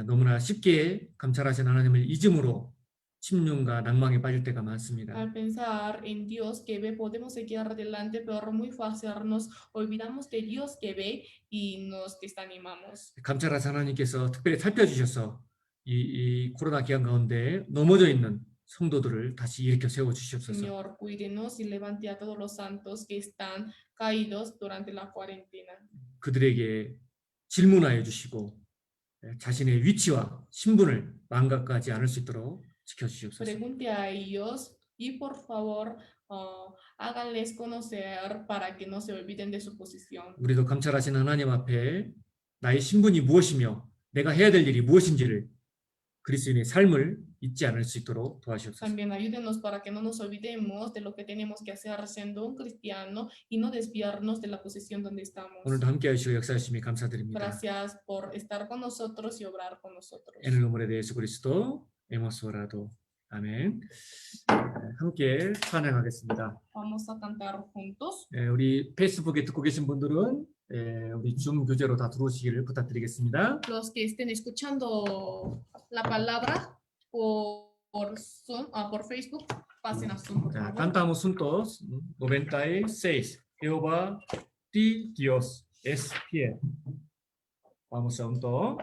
A: 너무나 쉽게 감찰하시는 하나님을 잊음으로 침륜과 낭망에 빠질 때가 많습니다.
B: Al pensar en Dios que ve, podemos seguir adelante, pero muy fácil nos olvidamos de Dios que ve y nos desanimamos.
A: 감찰하시는 하나님께서 특별히 살펴주셔서 이 코로나 기간 가운데 넘어져 있는 성도들을 다시 일으켜 세워 주시옵소서.
B: Señor, cuídenos y levante a todos los santos que están caídos durante la cuarentena.
A: 그들에게 질문하여 주시고 자신의 위치와 신분을 망각하지 않을 수 있도록 지켜주시옵소서.
B: Pregunte a ellos y por favor háganles conocer para que no se olviden de su posición.
A: 우리도 감찰하시는 하나님 앞에 나의 신분이 무엇이며 내가 해야 될 일이 무엇인지를 그리스도인의 삶을 잊지 않을 수 있도록 도와주옵소서.
B: También ayúdenos para que no nos olvidemos de lo que tenemos que hacer siendo un cristiano y no desviarnos de la posición donde estamos.
A: 오늘도 함께 하시고 역사하심이 감사드립니다.
B: Gracias por estar con nosotros y obrar con nosotros.
A: En el nombre de 예수 그리스도 hemos orado. 아멘. 함께 찬양하겠습니다.
B: Vamos a cantar juntos.
A: 우리 페이스북에 듣고 계신 분들은 우리 줌 교재로 다 들어오시기를 부탁드리겠습니다.
B: Los que estén escuchando la palabra por Zoom, por Facebook, pasen a Zoom, por favor.
A: Cantamos juntos 96. Jehová, ti Dios es fiel. Vamos juntos.